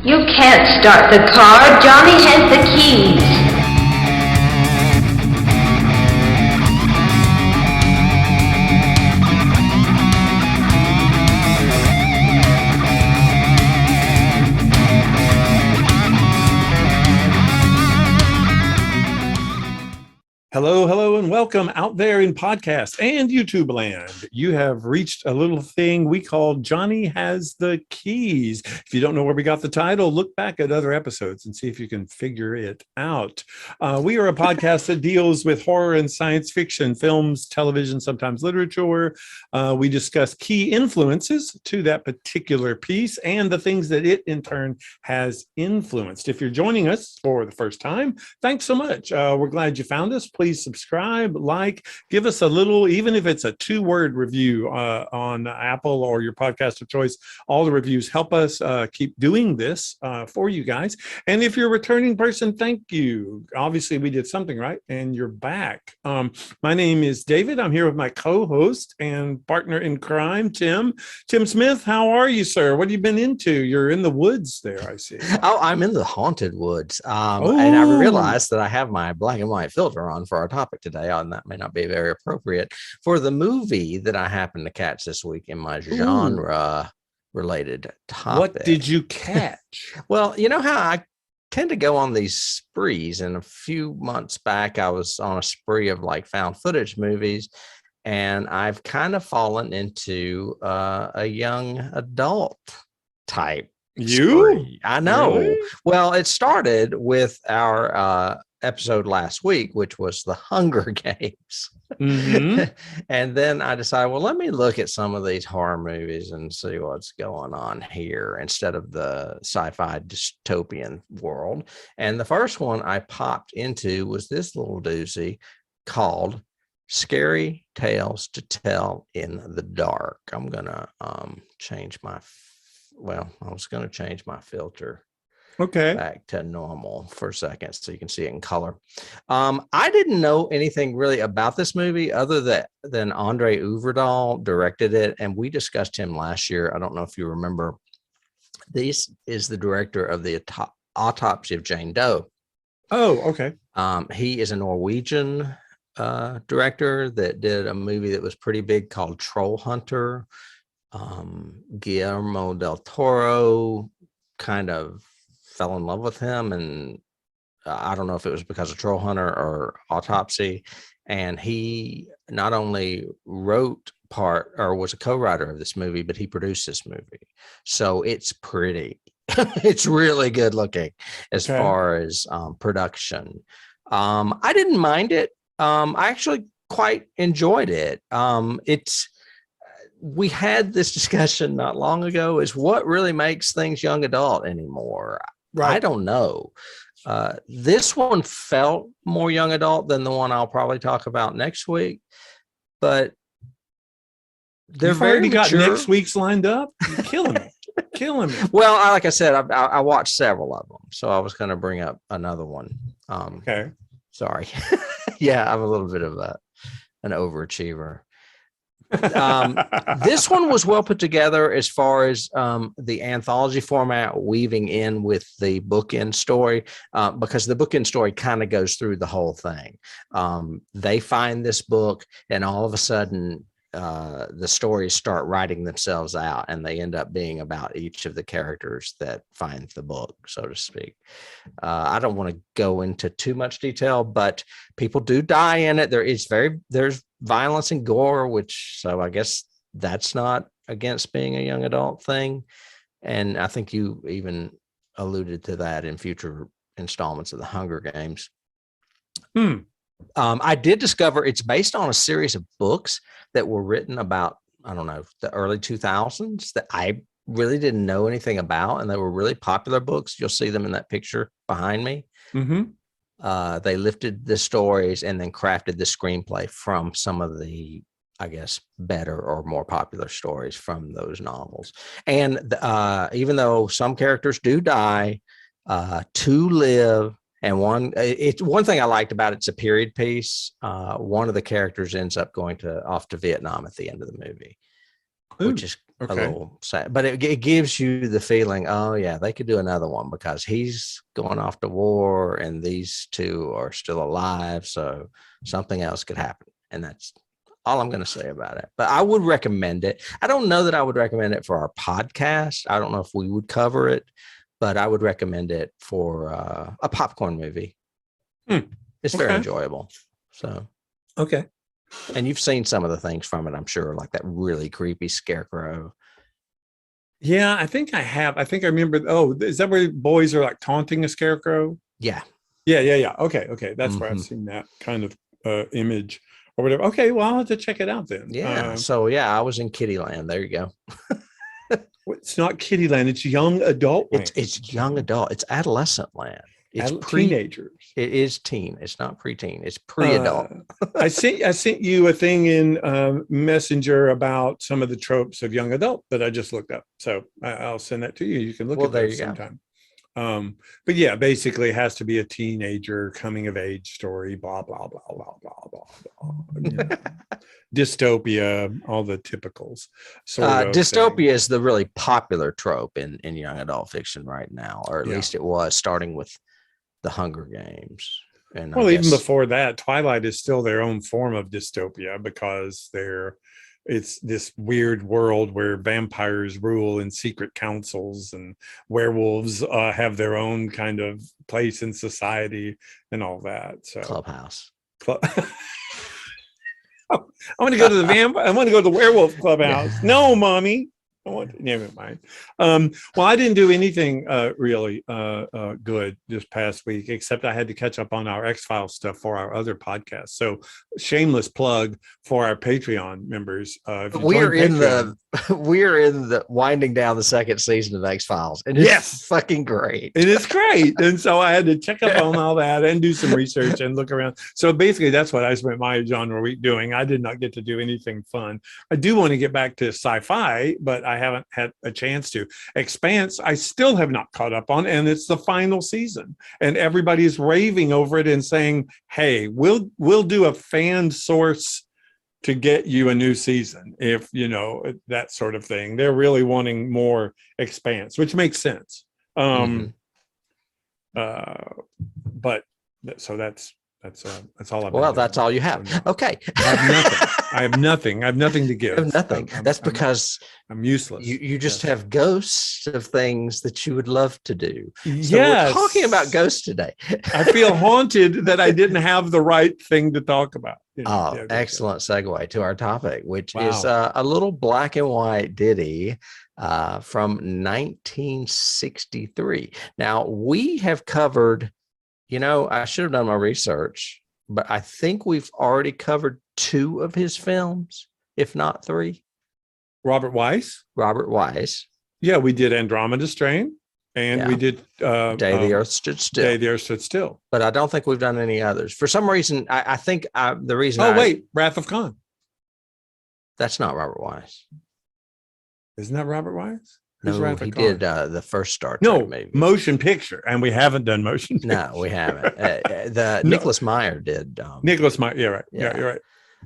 You can't start the car. Johnny has the keys. Hello, and welcome out there in podcast and YouTube land. You have reached a little thing we call Johnny Has the Keys. If you don't know where we got the title, look back at other episodes and see if you can figure it out. We are a podcast that deals with horror and science fiction, films, television, sometimes literature. We discuss key influences to that particular piece and the things that it in turn has influenced. If you're joining us for the first time, thanks so much. We're glad you found us. Please subscribe, like, give us a little, even if it's a 2-word review on Apple or your podcast of choice. All the reviews help us keep doing this for you guys. And if you're a returning person, thank you. Obviously, we did something right, and you're back. My name is David. I'm here with my co-host and partner in crime, Tim. Tim Smith, how are you, sir? What have you been into? You're in the woods there, I see. Oh, I'm in the haunted woods. And I realized that I have my black and white filter on for our topic today, and that may not be very appropriate for the movie that I happened to catch this week in my genre related topic. What did you catch? Well, you know how I tend to go on these sprees, and a few months back I was on a spree of like found footage movies, and I've kind of fallen into a young adult type spree. I know. Really? Well, it started with our episode last week, which was the Hunger Games. Mm-hmm. And then I decided, well, let me look at some of these horror movies and see what's going on here instead of the sci-fi dystopian world. And the first one I popped into was this little doozy called Scary Tales to Tell in the Dark. I'm gonna change my filter back to normal for a second so you can see it in color. I didn't know anything really about this movie other than Andre Øvredal directed it, and we discussed him last year. I don't know if you remember. This is the director of the Autopsy of Jane Doe. Oh, okay. He is a Norwegian director that did a movie that was pretty big called Troll Hunter. Guillermo del Toro kind of fell in love with him, and I don't know if it was because of Troll Hunter or Autopsy, and he not only wrote was a co-writer of this movie, but he produced this movie. So it's pretty. It's really good looking as far as production. I didn't mind it. I actually quite enjoyed it. We had this discussion not long ago, is what really makes things young adult anymore? Right. I don't know. This one felt more young adult than the one I'll probably talk about next week, but they're very got next week's lined up. You're killing me. Killing me. Well, like I said, I watched several of them, so I was going to bring up another one. Okay. Sorry. Yeah, I'm a little bit of an overachiever. This one was well put together as far as the anthology format weaving in with the bookend story, because the bookend story kind of goes through the whole thing. They find this book, and all of a sudden the stories start writing themselves out, and they end up being about each of the characters that find the book, so to speak. I don't want to go into too much detail, but people do die in it. There's violence and gore, so I guess that's not against being a young adult thing. And I think you even alluded to that in future installments of the Hunger Games. I did discover it's based on a series of books that were written about, I don't know, the early 2000s that I really didn't know anything about, and they were really popular books. You'll see them in that picture behind me. Mm-hmm. They lifted the stories and then crafted the screenplay from some of the, I guess, better or more popular stories from those novels. And even though some characters do die, two live. And one thing I liked about it's a period piece. One of the characters ends up going off to Vietnam at the end of the movie. which is a okay. little sad. But it gives you the feeling, oh, yeah, they could do another one because he's going off to war and these two are still alive. So something else could happen. And that's all I'm going to say about it. But I would recommend it. I don't know that I would recommend it for our podcast. I don't know if we would cover it, but I would recommend it for a popcorn movie. It's very enjoyable. So, okay. And you've seen some of the things from it, I'm sure, like that really creepy scarecrow. Yeah, I think I have. I think I remember. Oh, is that where boys are like taunting a scarecrow? Yeah. Yeah. Okay. That's where I've seen that kind of image or whatever. Okay, well, I'll have to check it out then. Yeah. So, yeah, I was in Kittyland. There you go. It's not Kittyland. It's young adult land. It's young adult. It's adolescent land. It's teenagers. It is teen. It's not preteen. It's pre-adult. I sent you a thing in Messenger about some of the tropes of young adult that I just looked up. So I'll send that to you. You can look at that sometime. But yeah, basically it has to be a teenager coming of age story, blah, blah, blah, blah, blah, blah, blah. You know. Dystopia, all the typicals. Dystopia is the really popular trope in young adult fiction right now, or at least it was, starting with the Hunger Games. And well, even before that, Twilight is still their own form of dystopia because it's this weird world where vampires rule in secret councils and werewolves have their own kind of place in society and all that. So Clubhouse. I want to go to I want to go to the werewolf clubhouse. No, mommy. Never mind. Well, I didn't do anything really good this past week, except I had to catch up on our X-Files stuff for our other podcast. So shameless plug for our Patreon members. We're in the winding down the second season of X-Files. And it's fucking great. It is great. And so I had to check up on all that and do some research and look around. So basically that's what I spent my genre week doing. I did not get to do anything fun. I do want to get back to sci-fi, but I haven't had a chance to. Expanse, I still have not caught up on, and it's the final season, and everybody's raving over it and saying, "Hey, we'll do a fan source to get you a new season if you know that sort of thing." They're really wanting more Expanse, which makes sense. But so that's all I've been doing. That's all you have. Okay. I have nothing to give. You have nothing. That's because I'm useless. You just have ghosts of things that you would love to do. So we're talking about ghosts today. I feel haunted that I didn't have the right thing to talk about. Excellent segue to our topic, which is a little black and white ditty from 1963. Now, we have covered, I should have done my research, but I think we've already covered 2 of his films, if not 3. Robert Wise. Yeah, we did Andromeda Strain, and we did Day the Earth Stood Still. Day the Earth Stood Still. But I don't think we've done any others. For some reason, I think the reason. Wrath of Khan. That's not Robert Wise. Isn't that Robert Wise? No, he did the first Star Trek movie. Motion picture, and we haven't done motion picture. No, we haven't. Nicholas Meyer did. Nicholas Meyer, yeah, right. Yeah, you're right.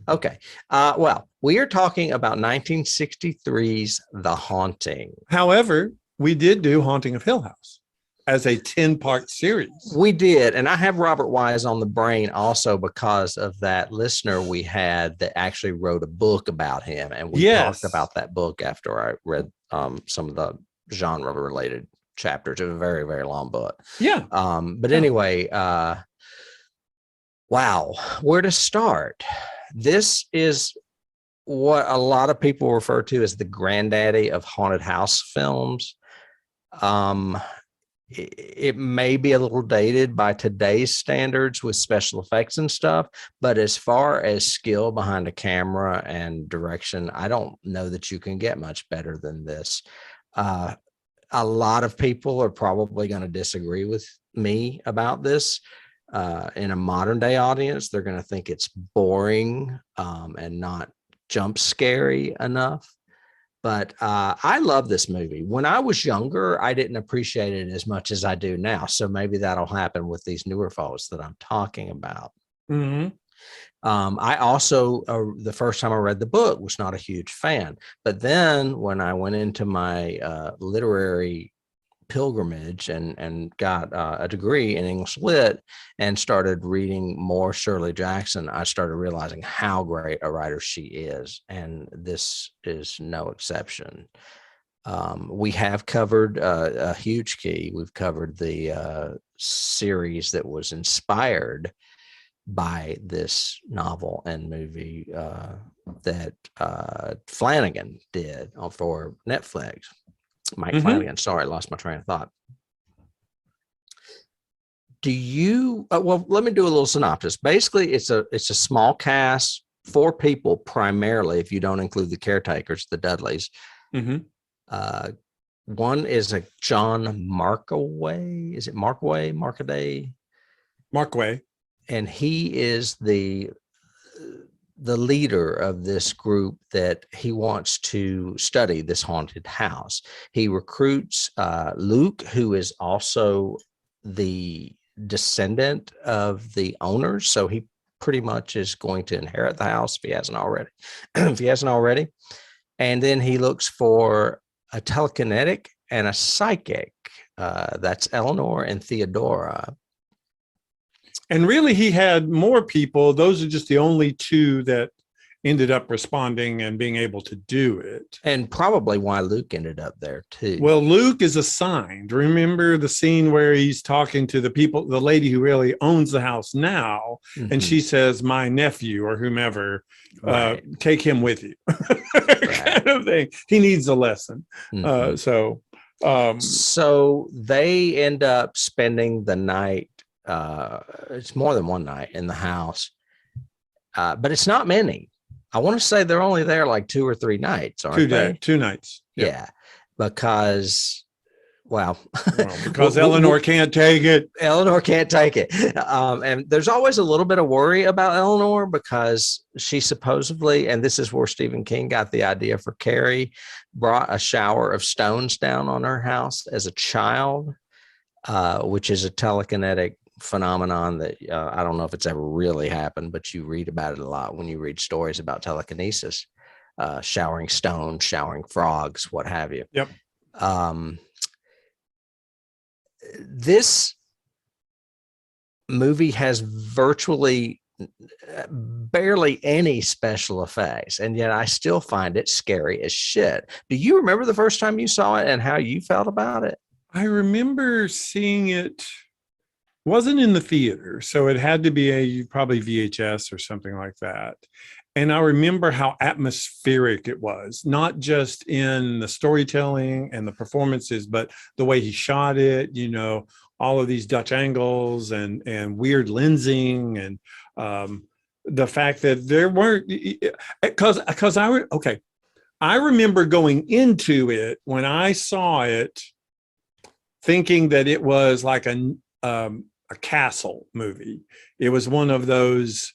Okay. Well, we are talking about 1963's The Haunting. However, we did do Haunting of Hill House as a 10-part series. We did. And I have Robert Wise on the brain also because of that listener we had that actually wrote a book about him. And we talked about that book after I read some of the genre related chapters. It was a very, very long book. Yeah. But anyway, wow, where to start? This is what a lot of people refer to as the granddaddy of haunted house films. It may be a little dated by today's standards with special effects and stuff, but as far as skill behind a camera and direction, I don't know that you can get much better than this. A lot of people are probably going to disagree with me about this. In a modern day audience, they're going to think it's boring and not jump scary enough. But I love this movie. When I was younger, I didn't appreciate it as much as I do now. So maybe that'll happen with these newer folks that I'm talking about. Mm-hmm. I also, the first time I read the book, was not a huge fan. But then when I went into my literary pilgrimage and got a degree in English Lit and started reading more Shirley Jackson, I started realizing how great a writer she is. And this is no exception. We have covered a huge key. We've covered the series that was inspired by this novel and movie that Flanagan did for Netflix. Mike Flanagan. Sorry, I lost my train of thought. Do you? Well, let me do a little synopsis. Basically, it's a small cast, 4 people primarily, if you don't include the caretakers, the Dudleys. One is a John Markway. Is it Markway? Markway, and he is the leader of this group that he wants to study this haunted house. He recruits Luke, who is also the descendant of the owners. So he pretty much is going to inherit the house if he hasn't already. And then he looks for a telekinetic and a psychic. That's Eleanor and Theodora. And really, he had more people. Those are just the only 2 that ended up responding and being able to do it. And probably why Luke ended up there, too. Well, Luke is assigned. Remember the scene where he's talking to the lady who really owns the house now, and she says, my nephew or whomever, take him with you. Kind of thing. He needs a lesson. So they end up spending the night. It's more than one night in the house, but it's not many. I want to say they're only there like 2 or 3 nights, aren't they? 2 nights. Yeah, because because Eleanor can't take it. Eleanor can't take it. And there's always a little bit of worry about Eleanor because she supposedly, and this is where Stephen King got the idea for Carrie, brought a shower of stones down on her house as a child, which is a telekinetic phenomenon that I don't know if it's ever really happened, but you read about it a lot when you read stories about telekinesis, showering stones, showering frogs, what have you. Yep. This movie has virtually barely any special effects, and yet I still find it scary as shit. Do you remember the first time you saw it and how you felt about it? I remember seeing it. Wasn't in the theater, so it had to be probably VHS or something like that. And I remember how atmospheric it was, not just in the storytelling and the performances, but the way he shot it, all of these Dutch angles and weird lensing, and the fact that there weren't, I remember going into it when I saw it thinking that it was like a castle movie. It was one of those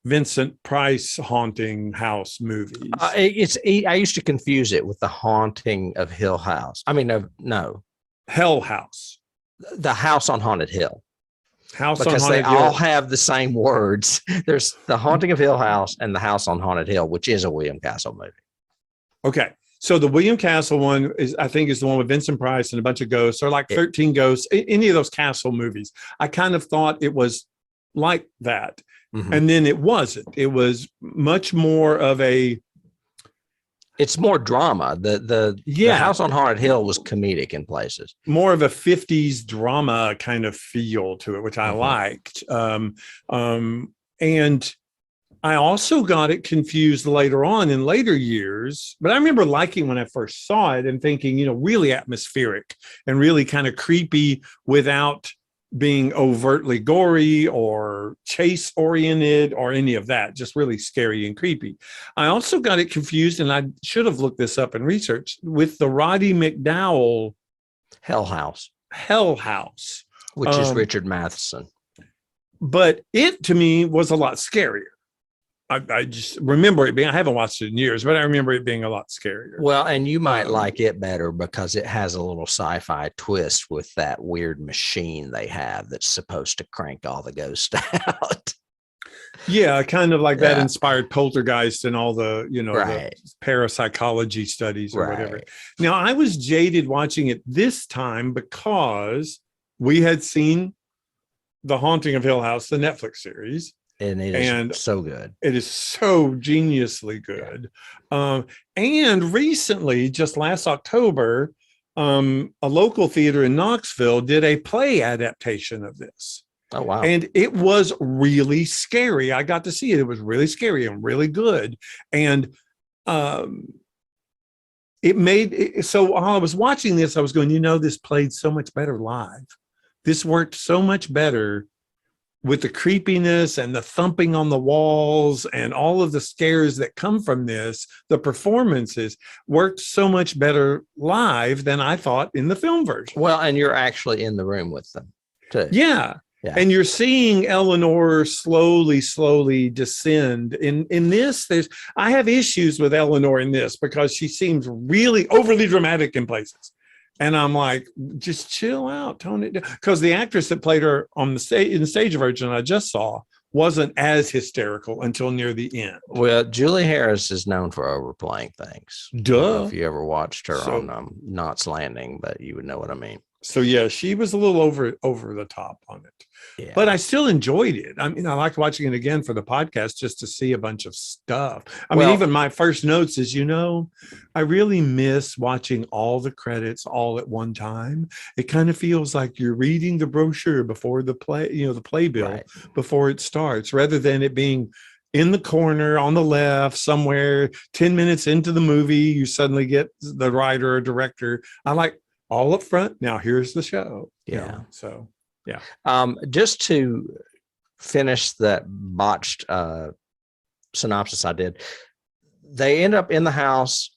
Vincent Price haunting house movies. I used to confuse it with The Haunting of Hill House. Hell House. The House on Haunted Hill. Because they all have the same words. There's The Haunting of Hill House and The House on Haunted Hill, which is a William Castle movie. Okay. So the William Castle one is the one with Vincent Price and a bunch of ghosts, or like 13 ghosts, any of those Castle movies. I kind of thought it was like that. And then it wasn't. It was much more of it's more drama. The House on Haunted Hill was comedic in places. More of a 50s drama kind of feel to it, which I liked. And I also got it confused later on in later years, but I remember liking when I first saw it and thinking, really atmospheric and really kind of creepy without being overtly gory or chase oriented or any of that, just really scary and creepy. I also got it confused, and I should have looked this up and researched, with the Roddy McDowell Hell House, which is Richard Matheson. But it, to me, was a lot scarier. I just remember it being, I haven't watched it in years, but I remember it being a lot scarier. Well, and you might like it better because it has a little sci-fi twist with that weird machine they have that's supposed to crank all the ghosts out. Yeah, kind of like that Yeah. inspired Poltergeist and all the, Right. the parapsychology studies or whatever. Right. Now, I was jaded watching it this time because we had seen The Haunting of Hill House, the Netflix series, And it is and so good. it is so geniusly good. And recently, just last October, a local theater in Knoxville did a play adaptation of this. Oh, wow. And it was really scary. I got to see it. It was really scary and really good. And it made it, so while I was watching this, I was going, this played so much better live. This worked so much better with the creepiness and the thumping on the walls and all of the scares that come from this. The performances worked so much better live than I thought in the film version. Well, and you're actually in the room with them too. Yeah. Yeah. And you're seeing Eleanor slowly descend. In this, I have issues with Eleanor in this because she seems really overly dramatic in places. And I'm like, just chill out, tone it down. Because the actress that played her on the stage in the stage version I just saw wasn't as hysterical until near the end. Well, Julie Harris is known for overplaying things. Duh. I don't know if you ever watched her on Knots Landing, but you would know what I mean. So yeah, she was a little over the top on it. Yeah. But I still enjoyed it. I mean, I liked watching it again for the podcast just to see a bunch of stuff. I mean, even my first notes is, I really miss watching all the credits all at one time. It kind of feels like you're reading the brochure before the play, the playbill before it starts, rather than it being in the corner on the left somewhere 10 minutes into the movie, you suddenly get the writer or director. I like all up front. Now here's the show. Yeah. So yeah. Just to finish that botched synopsis I did, they end up in the house.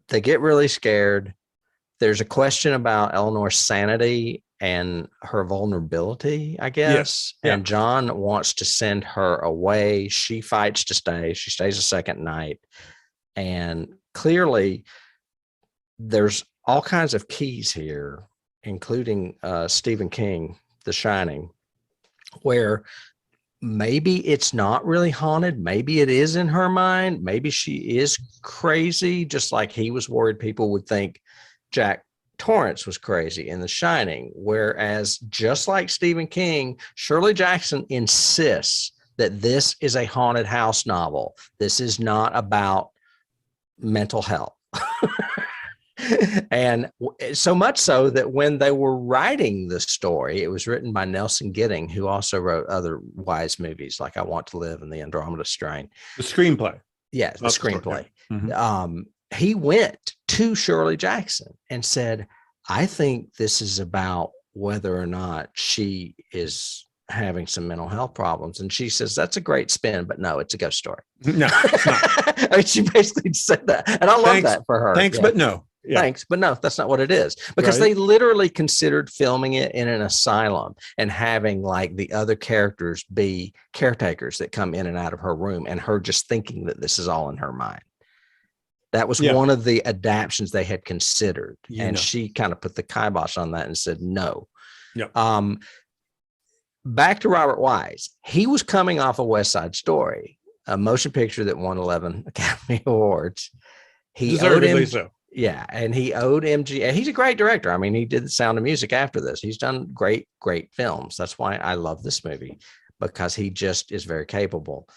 They get really scared. There's a question about Eleanor's sanity and her vulnerability, I guess. Yes. Yeah. And John wants to send her away. She fights to stay. She stays a second night. And clearly there's all kinds of keys here, including Stephen King, The Shining, where maybe it's not really haunted. Maybe it is in her mind. Maybe she is crazy, just like he was worried people would think Jack Torrance was crazy in The Shining. Whereas just like Stephen King, Shirley Jackson insists that this is a haunted house novel. This is not about mental health. And so much so that when they were writing the story, it was written by Nelson Gidding, who also wrote other wise movies like I Want to Live and The Andromeda Strain. The screenplay. Yeah, the screenplay. Mm-hmm. He went to Shirley Jackson and said, I think this is about whether or not she is having some mental health problems. And she says, that's a great spin, but no, it's a ghost story. No, it's not. I mean, she basically said that. And I love that for her. Thanks, but no. Yeah. Thanks, but no, that's not what it is, because they literally considered filming it in an asylum and having like the other characters be caretakers that come in and out of her room, and her just thinking that this is all in her mind. That was one of the adaptions they had considered, and she kind of put the kibosh on that and said no. Yep. Back to Robert Wise. He was coming off a West Side Story, a motion picture that won 11 Academy Awards. He owed him. So. Yeah, and he owed MGM. He's a great director. I mean, he did The Sound of Music after this. He's done great films. That's why I love this movie, because he just is very capable.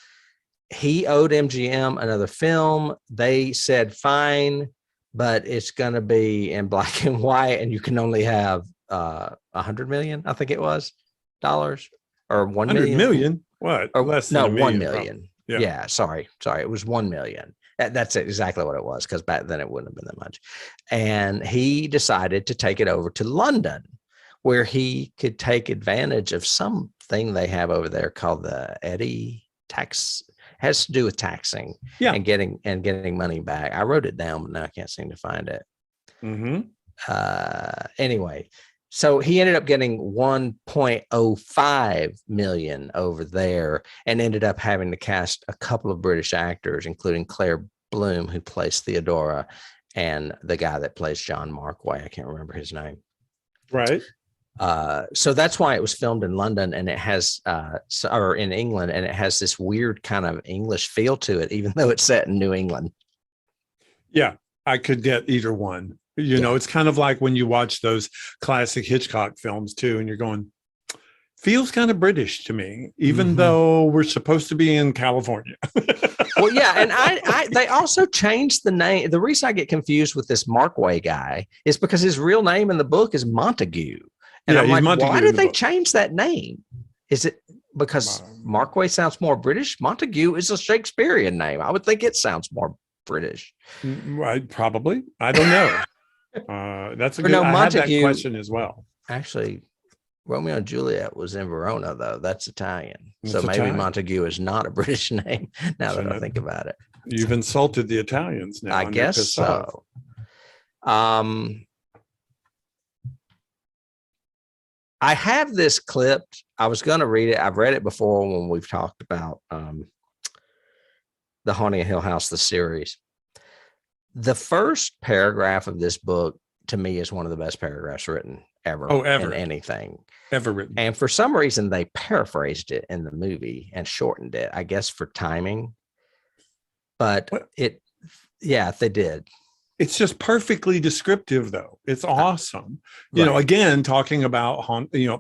He owed MGM another film. They said, fine, but it's going to be in black and white, and you can only have $100 million, I think it was, dollars, or 1 million. 100 million? What? Or, less than no, 1 million. Yeah. Sorry. It was 1 million. That's exactly what it was, because back then it wouldn't have been that much. And he decided to take it over to London, where he could take advantage of something they have over there called the Eddy tax. Has to do with taxing and getting money back. I wrote it down, but now I can't seem to find it. Mm-hmm. Anyway, so he ended up getting 1.05 million over there, and ended up having to cast a couple of British actors, including Claire Bloom, who plays Theodora, and the guy that plays John Markway. I can't remember his name. Right. So that's why it was filmed in London, and it has, or in England, and it has this weird kind of English feel to it, even though it's set in New England. Yeah, I could get either one. You know, it's kind of like when you watch those classic Hitchcock films too, and you're going, feels kind of British to me, even though we're supposed to be in California. Well, yeah, and they also changed the name. The reason I get confused with this Markway guy is because his real name in the book is Montague. And I'm like, Montague why did they change that name? Is it because Markway sounds more British? Montague is a Shakespearean name. I would think it sounds more British. Probably. I don't know. That's a good. I had that question as well. Actually, Romeo and Juliet was in Verona, though. That's Italian. So maybe Italian. Montague is not a British name now that I think about it. You've insulted the Italians now. I guess so. I have this clipped. I was going to read it. I've read it before when we've talked about The Haunting of Hill House, the series. The first paragraph of this book, to me, is one of the best paragraphs written ever. In anything. Ever written. And for some reason, they paraphrased it in the movie and shortened it, I guess, for timing. But they did. It's just perfectly descriptive, though. It's awesome. You know, again, talking about,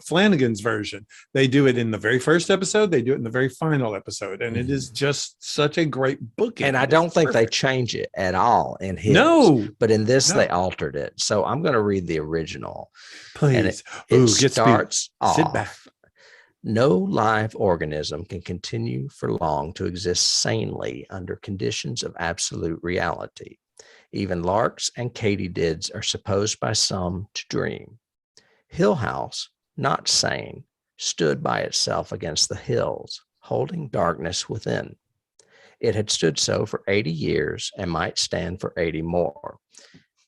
Flanagan's version, they do it in the very first episode. They do it in the very final episode. And it is just such a great book. And I don't think they change it at all in his. No. But in this, they altered it. So I'm going to read the original. Please. And it starts off. Sit back. No live organism can continue for long to exist sanely under conditions of absolute reality. Even larks and katydids are supposed by some to dream. Hill House, not sane, stood by itself against the hills, holding darkness within. It had stood so for 80 years and might stand for 80 more.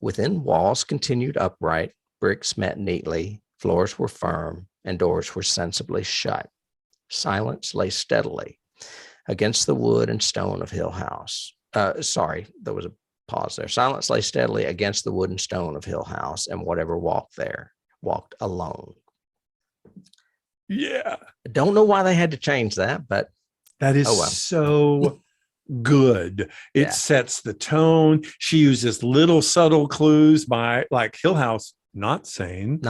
Within, walls continued upright, bricks met neatly, floors were firm, and doors were sensibly shut. Silence lay steadily against the wood and stone of Hill House. There was a pause there. Silence lay steadily against the wood and stone of Hill House, and whatever walked there walked alone. Yeah. I don't know why they had to change that, but that is so good. It sets the tone. She uses little subtle clues by, like, Hill House, not sane.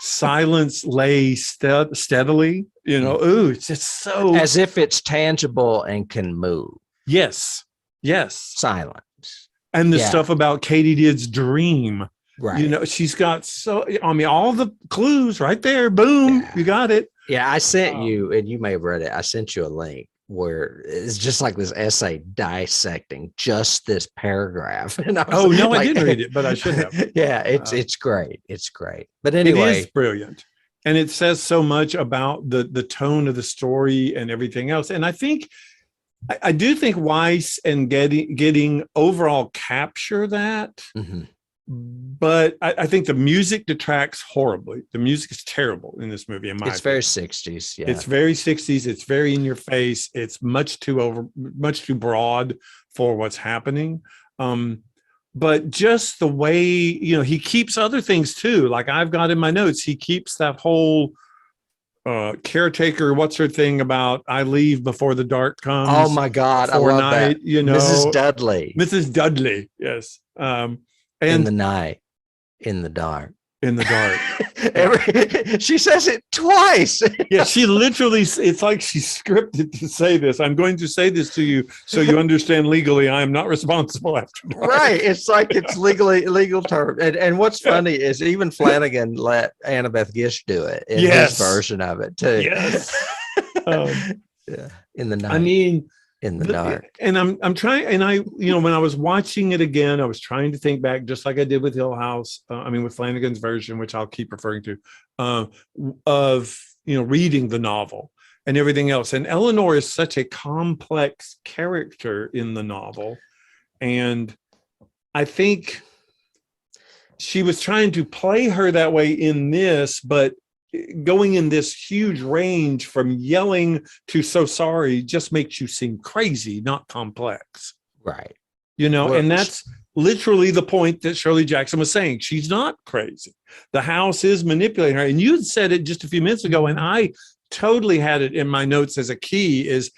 Silence lay steadily. It's just so as if it's tangible and can move. Yes. Silence. And the stuff about Katydid's dream. Right. She's got all the clues right there. Boom. You got it. Yeah. I sent you, and you may have read it. I sent you a link where it's just like this essay dissecting just this paragraph. And I didn't read it, but I should have. Yeah. It's great. It's great. But anyway, it is brilliant. And it says so much about the tone of the story and everything else. And I do think Weiss and getting overall capture that, but I think the music detracts horribly. The music is terrible in this movie. It's very 60s. Yeah, it's very 60s. It's very in your face. It's much too broad for what's happening. But just the way he keeps other things too. Like I've got in my notes, he keeps that whole caretaker, what's her thing about I leave before the dark comes. Oh my God, I love that. Mrs. Dudley, yes. And in the night, in the dark. She says it twice. Yeah, she literally, it's like she's scripted to say this. I'm going to say this to you so you understand legally I am not responsible after dark. Right. It's like it's legal term. And what's funny is even Flanagan let Annabeth Gish do it in his version of it too. Yes. In the night. I mean, in the dark. And I'm trying, and when I was watching it again, I was trying to think back, just like I did with Hill House. With Flanagan's version, which I'll keep referring to, of reading the novel and everything else. And Eleanor is such a complex character in the novel, and I think she was trying to play her that way in this, but going in this huge range from yelling to so sorry just makes you seem crazy, not complex. Right. And that's literally the point that Shirley Jackson was saying. She's not crazy. The house is manipulating her. And you had said it just a few minutes ago, and I totally had it in my notes as a key, is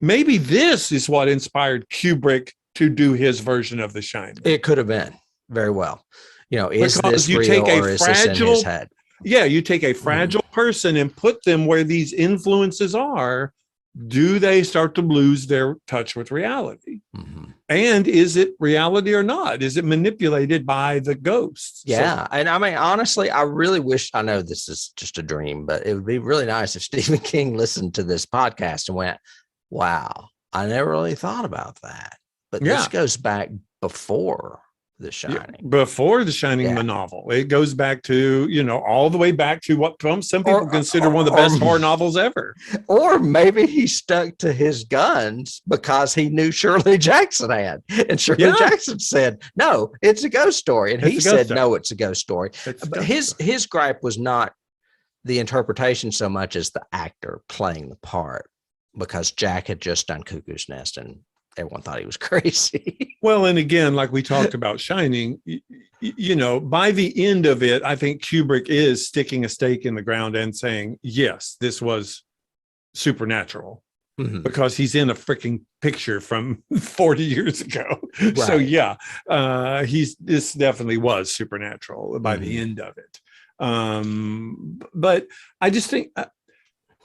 maybe this is what inspired Kubrick to do his version of The Shining. It could have been very well. Is Because this real or is this in his head? Yeah, you take a fragile person and put them where these influences are. Do they start to lose their touch with reality? Mm-hmm. And is it reality or not? Is it manipulated by the ghosts? Yeah. And I mean, honestly, I really wish, I know this is just a dream, but it would be really nice if Stephen King listened to this podcast and went, wow, I never really thought about that. But this goes back before The Shining. Yeah, before The Shining, the novel. It goes back to, all the way back to what some people consider one of the best horror novels ever. Or maybe he stuck to his guns because he knew Shirley Jackson had. And Shirley Jackson said, no, it's a ghost story. And he said, no, it's a ghost story. But his gripe was not the interpretation so much as the actor playing the part, because Jack had just done Cuckoo's Nest and everyone thought he was crazy. Well, and again, like we talked about Shining, by the end of it, I think Kubrick is sticking a stake in the ground and saying, yes, this was supernatural, because he's in a freaking picture from 40 years ago. Right. So this definitely was supernatural by the end of it. But I just think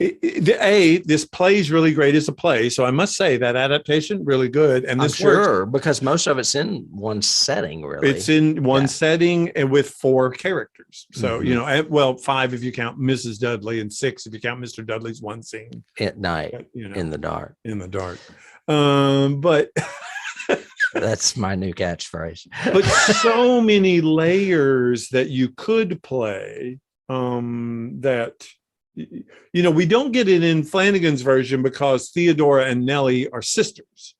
this play is really great as a play. So I must say that adaptation, really good. And this works, because most of it's in one setting, really. It's in one setting and with 4 characters. So, 5 if you count Mrs. Dudley and 6 if you count Mr. Dudley's one scene. At night, in the dark. In the dark. But that's my new catchphrase. But so many layers that you could play that... we don't get it in Flanagan's version because Theodora and Nellie are sisters.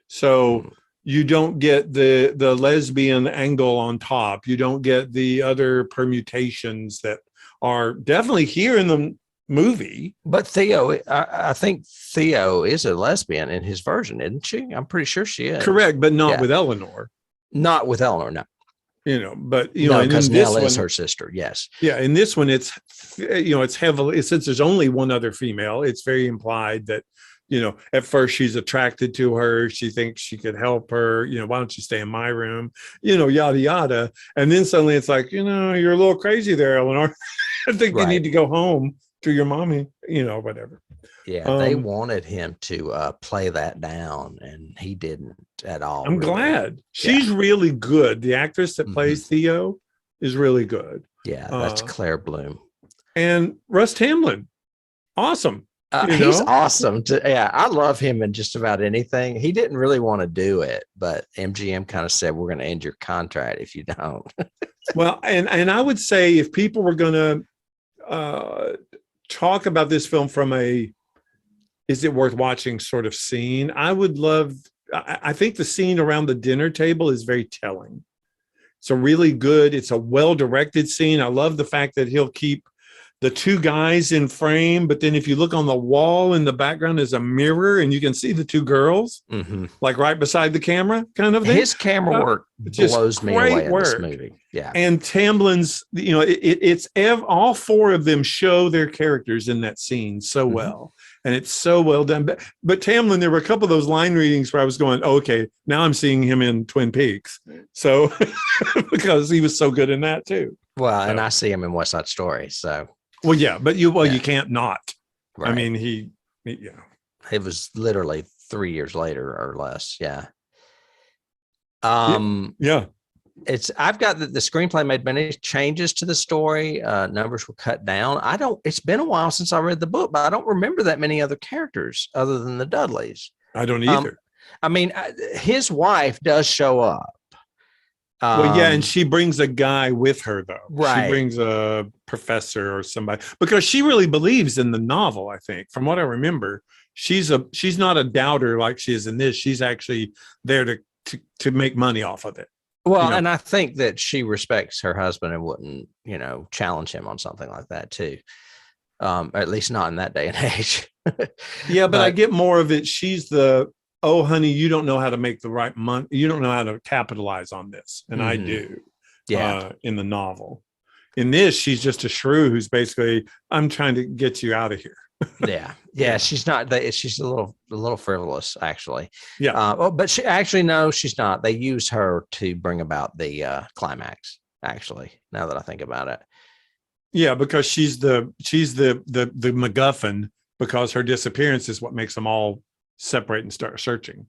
So you don't get the lesbian angle on top. You don't get the other permutations that are definitely here in the movie. But I think Theo is a lesbian in his version, isn't she? I'm pretty sure she is. Correct, but not with Eleanor. Not with Eleanor, no. Because Nell is her sister. Yes. Yeah. In this one, it's heavily, since there's only one other female, it's very implied that, at first she's attracted to her. She thinks she could help her. Why don't you stay in my room? Yada, yada. And then suddenly it's like, you're a little crazy there, Eleanor. I think you need to go home to your mommy, whatever. Yeah, they wanted him to play that down, and he didn't at all. I'm glad. She's really good. The actress that plays Theo is really good. Yeah, that's Claire Bloom. And Russ Tamblyn, awesome. He's awesome. I love him in just about anything. He didn't really want to do it, but MGM kind of said, we're going to end your contract if you don't. Well, and I would say if people were going to talk about this film from is it worth watching sort of scene, I think the scene around the dinner table is very telling. It's a well-directed scene. I love the fact that he'll keep the 2 guys in frame, but then if you look on the wall in the background, there's a mirror and you can see the 2 girls like right beside the camera kind of thing. His camera work blows me away in this movie. Yeah. And Tamblyn's, it's all 4 of them show their characters in that scene so well. And it's so well done. But Tamblyn, there were a couple of those line readings where I was going, okay, now I'm seeing him in Twin Peaks. So because he was so good in that too. Well, and I see him in West Side Story. So well, yeah, but you can't not. Right. I mean, he it was literally 3 years later or less. Yeah. Yeah. I've got the screenplay made many changes to the story. Numbers were cut down. It's been a while since I read the book, but I don't remember that many other characters other than the Dudleys. I don't either. His wife does show up. And she brings a guy with her, though. Right. She brings a professor or somebody because she really believes in the novel. I think, from what I remember, she's not a doubter like she is in this. She's actually there to make money off of it. Well, and I think that she respects her husband and wouldn't, challenge him on something like that too. At least not in that day and age. Yeah, but I get more of it. She's the oh, honey, you don't know how to make the right money. You don't know how to capitalize on this. And I Mhm. do Yeah. in the novel. In this, she's just a shrew who's basically, I'm trying to get you out of here. Yeah. Yeah. She's not, she's a little frivolous, actually. Yeah. But she actually, no, she's not. They used her to bring about the climax, actually, now that I think about it. Yeah, because she's the MacGuffin, because her disappearance is what makes them all separate and start searching.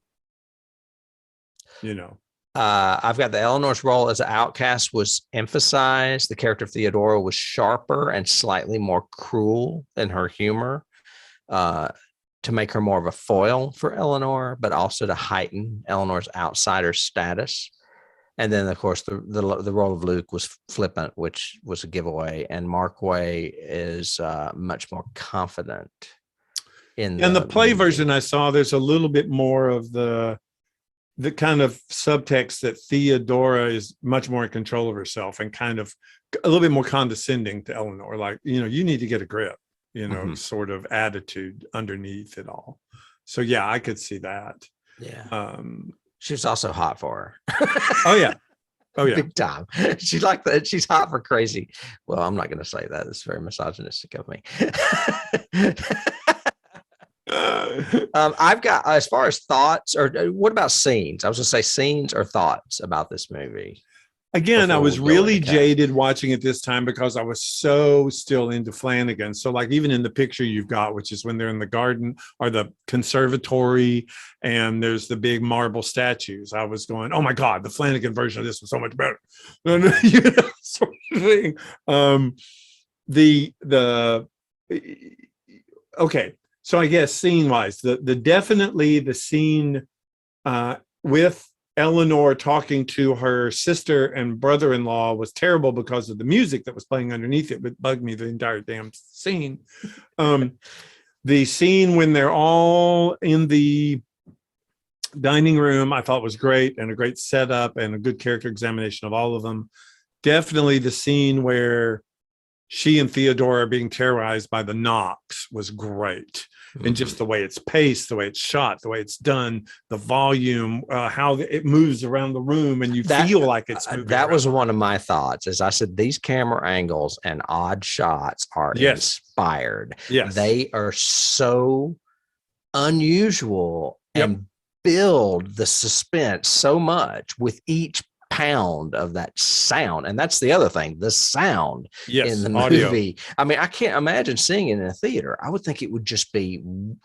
I've got the Eleanor's role as an outcast was emphasized. The character of Theodora was sharper and slightly more cruel in her humor, to make her more of a foil for Eleanor, but also to heighten Eleanor's outsider status. And then, of course, the role of Luke was flippant, which was a giveaway. And Markway is much more confident in the play movie. version I saw, there's a little bit more of the kind of subtext that Theodora is much more in control of herself and kind of a little bit more condescending to Eleanor, like, you need to get a grip, sort of attitude underneath it all. So yeah, I could see that. Yeah. She was also hot for her. Oh yeah. Big time. She's like that. She's hot for crazy. Well, I'm not going to say that. It's very misogynistic of me. I've got, as far as thoughts, or what about scenes? I was going to say scenes or thoughts about this movie. Again, I was really jaded watching it this time because I was so still into Flanagan. So like even in the picture you've got, which is when they're in the garden or the conservatory and there's the big marble statues, I was going, oh my God, the Flanagan version of this was so much better. Sort of thing. Okay. So I guess scene wise, definitely the scene with Eleanor talking to her sister and brother-in-law was terrible because of the music that was playing underneath it, but bugged me the entire damn scene. The scene when they're all in the dining room, I thought was great, and a great setup and a good character examination of all of them. Definitely the scene where she and Theodora are being terrorized by the knocks was great. And just the way it's paced, the way it's shot, the way it's done, the volume, how it moves around the room, and you feel like it's moving. That was one of my thoughts. As I said, these camera angles and odd shots are inspired. Yes, they are so unusual and build the suspense so much with each pound of that sound. And that's the other thing, the sound in the movie. I mean, I can't imagine seeing it in a theater. I would think it would just be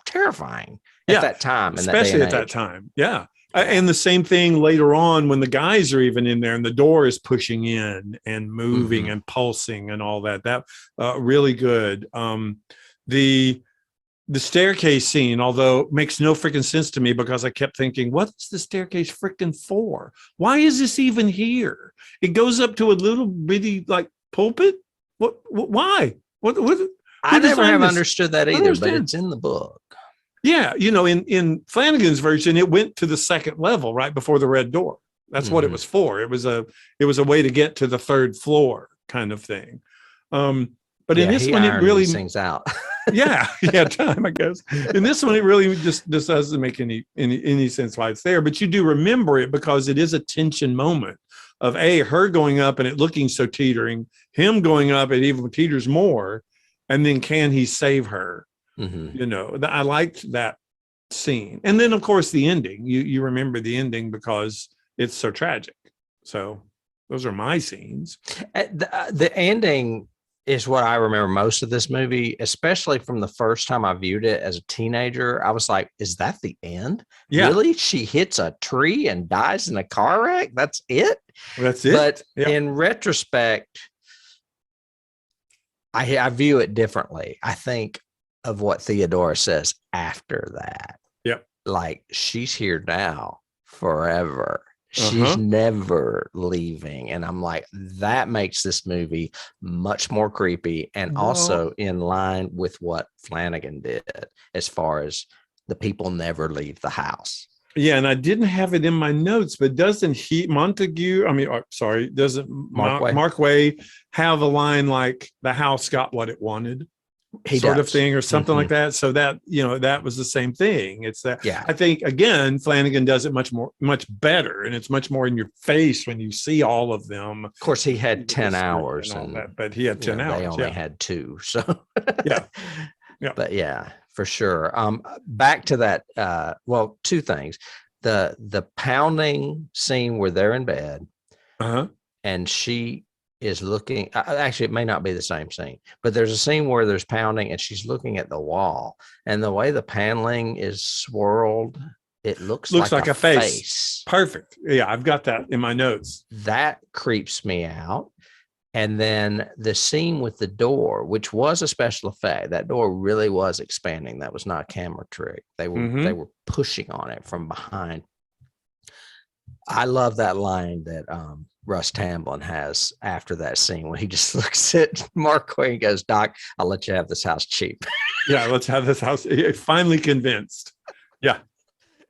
terrifying at that time. Especially at that time. Yeah. And the same thing later on when the guys are even in there and the door is pushing in and moving and pulsing and all that. That really good. The staircase scene, although it makes no freaking sense to me because I kept thinking, what's the staircase freaking for? Why is this even here? It goes up to a little bitty like pulpit. Why? I never have understood that either, but it's in the book. Yeah, in Flanagan's version, it went to the second level right before the red door. That's what it was for. It was a way to get to the third floor kind of thing. But in this one, it really sings out. Time, I guess. In this one, it really just doesn't make any sense why it's there. But you do remember it because it is a tension moment of her going up and it looking so teetering, him going up and even teeters more, and then can he save her? I liked that scene. And then, of course, the ending. You remember the ending because it's so tragic. So those are my scenes. The ending is what I remember most of this movie, especially from the first time I viewed it as a teenager. I was like, is that the end? Yeah. Really? She hits a tree and dies in a car wreck? That's it? That's it. But in retrospect, I view it differently. I think of what Theodora says after that. Yep. Like, she's here now forever. She's never leaving. And I'm like, that makes this movie much more creepy and also in line with what Flanagan did as far as the people never leave the house. Yeah, and I didn't have it in my notes, but doesn't Markway have a line like the house got what it wanted? sort of thing or something like Mm-hmm. that. So that, that was the same thing. It's that, Yeah. I think, again, Flanagan does it much better. And it's much more in your face when you see all of them. Of course, he had 10 hours and all that, but he had 10 hours. They only had 2. So, yeah. Yeah. But yeah, for sure. Back to that. 2 things. The pounding scene where they're in bed, and she is looking. Actually, it may not be the same scene, but there's a scene where there's pounding, and she's looking at the wall, and the way the paneling is swirled, it looks like a face. Perfect. Yeah, I've got that in my notes. That creeps me out. And then the scene with the door, which was a special effect, that door really was expanding. That was not a camera trick. They were pushing on it from behind. I love that line that Russ Tamblyn has after that scene when he just looks at Markway and goes, "Doc, I'll let you have this house cheap." Yeah, let's have this house. Finally convinced. Yeah.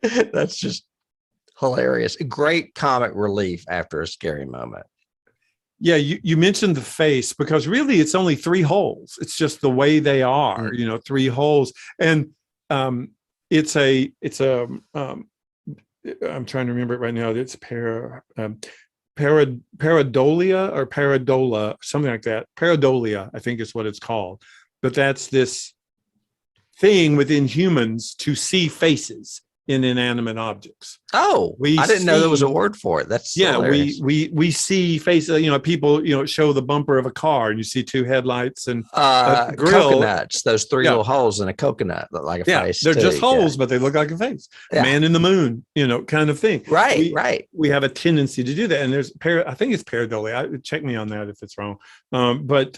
That's just hilarious. Great comic relief after a scary moment. Yeah, you mentioned the face, because really it's only 3 holes. It's just the way they are, 3 holes. And it's I'm trying to remember it right now. It's pareidolia or pareidola, something like that. Pareidolia, I think is what it's called. But that's this thing within humans to see faces in inanimate objects. Oh, I didn't know there was a word for it. That's hilarious. we see faces. People show the bumper of a car, and you see 2 headlights and a grill. Coconuts. Those 3 little holes in a coconut look like a face. They're just holes, but they look like a face. Yeah. Man in the moon, kind of thing. Right. We have a tendency to do that, and there's I think it's pareidolia. Check me on that if it's wrong. But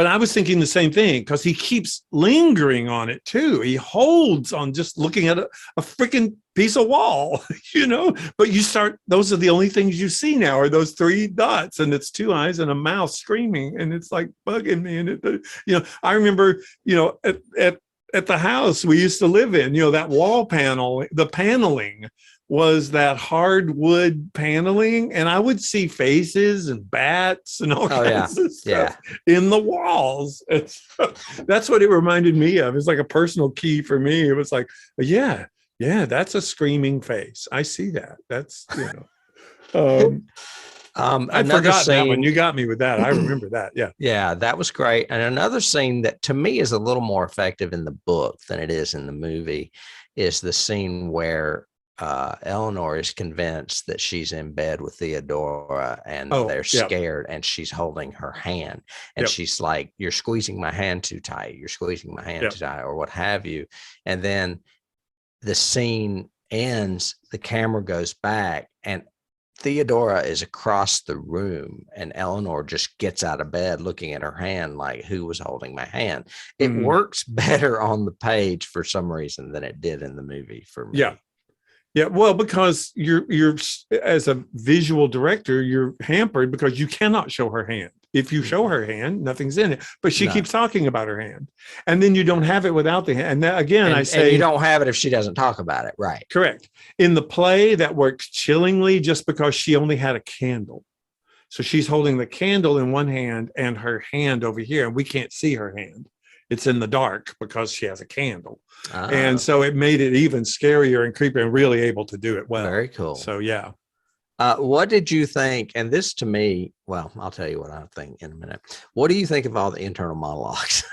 I was thinking the same thing, because he keeps lingering on it too. He holds on just looking at a freaking piece of wall, but those are the only things you see now are those 3 dots, and it's 2 eyes and a mouth screaming, and it's like bugging me. And I remember, at the house we used to live in, that wall panel, the paneling was that hardwood paneling, and I would see faces and bats and all kinds of stuff in the walls. That's what it reminded me of. It's like a personal key for me. It was like, yeah, that's a screaming face. I see that. That's I forgot that one. You got me with that. I remember that. Yeah, that was great. And another scene that to me is a little more effective in the book than it is in the movie is the scene where Eleanor is convinced that she's in bed with Theodora, and they're scared, and she's holding her hand, and she's like, "You're squeezing my hand too tight. You're squeezing my hand too tight," or what have you. And then the scene ends, the camera goes back, and Theodora is across the room, and Eleanor just gets out of bed looking at her hand like, "Who was holding my hand?" It works better on the page for some reason than it did in the movie for me. Yeah, well, because you're as a visual director, you're hampered because you cannot show her hand. If you show her hand, nothing's in it. But she keeps talking about her hand, and then you don't have it without the hand. And that, again, I say, and you don't have it if she doesn't talk about it, right? Correct. In the play, that works chillingly just because she only had a candle, so she's holding the candle in one hand and her hand over here, and we can't see her hand. It's in the dark because she has a candle. And so it made it even scarier and creepier, and really able to do it well. Very cool. So, yeah. What did you think? And this to me, well, I'll tell you what I think in a minute. What do you think of all the internal monologues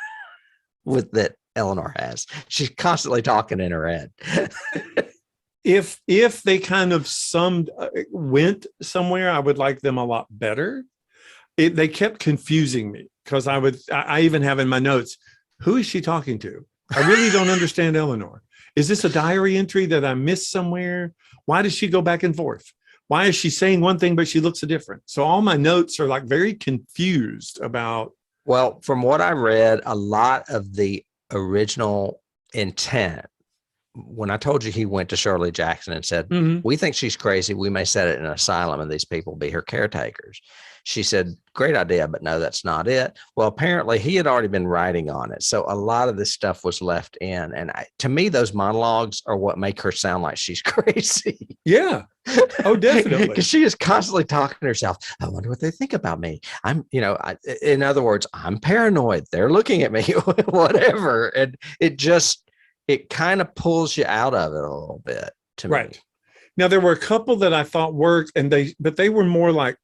that Eleanor has? She's constantly talking in her head. If they kind of went somewhere, I would like them a lot better. They kept confusing me, because I even have in my notes, who is she talking to? I really don't understand Eleanor. Is this a diary entry that I missed somewhere? Why does she go back and forth? Why is she saying one thing, but she looks different? So all my notes are like very confused about. Well, from what I read, a lot of the original intent, when I told you he went to Shirley Jackson and said, "We think she's crazy. We may set it in an asylum, and these people be her caretakers." she said, great idea, but no, that's not it. Well, apparently he had already been writing on it. So a lot of this stuff was left in. And to me, those monologues are what make her sound like she's crazy. Yeah. Oh, definitely. Because she is constantly talking to herself. I wonder what they think about me. In other words, I'm paranoid. They're looking at me, whatever. And it kind of pulls you out of it a little bit to me. Right. Now, there were a couple that I thought worked, but they were more like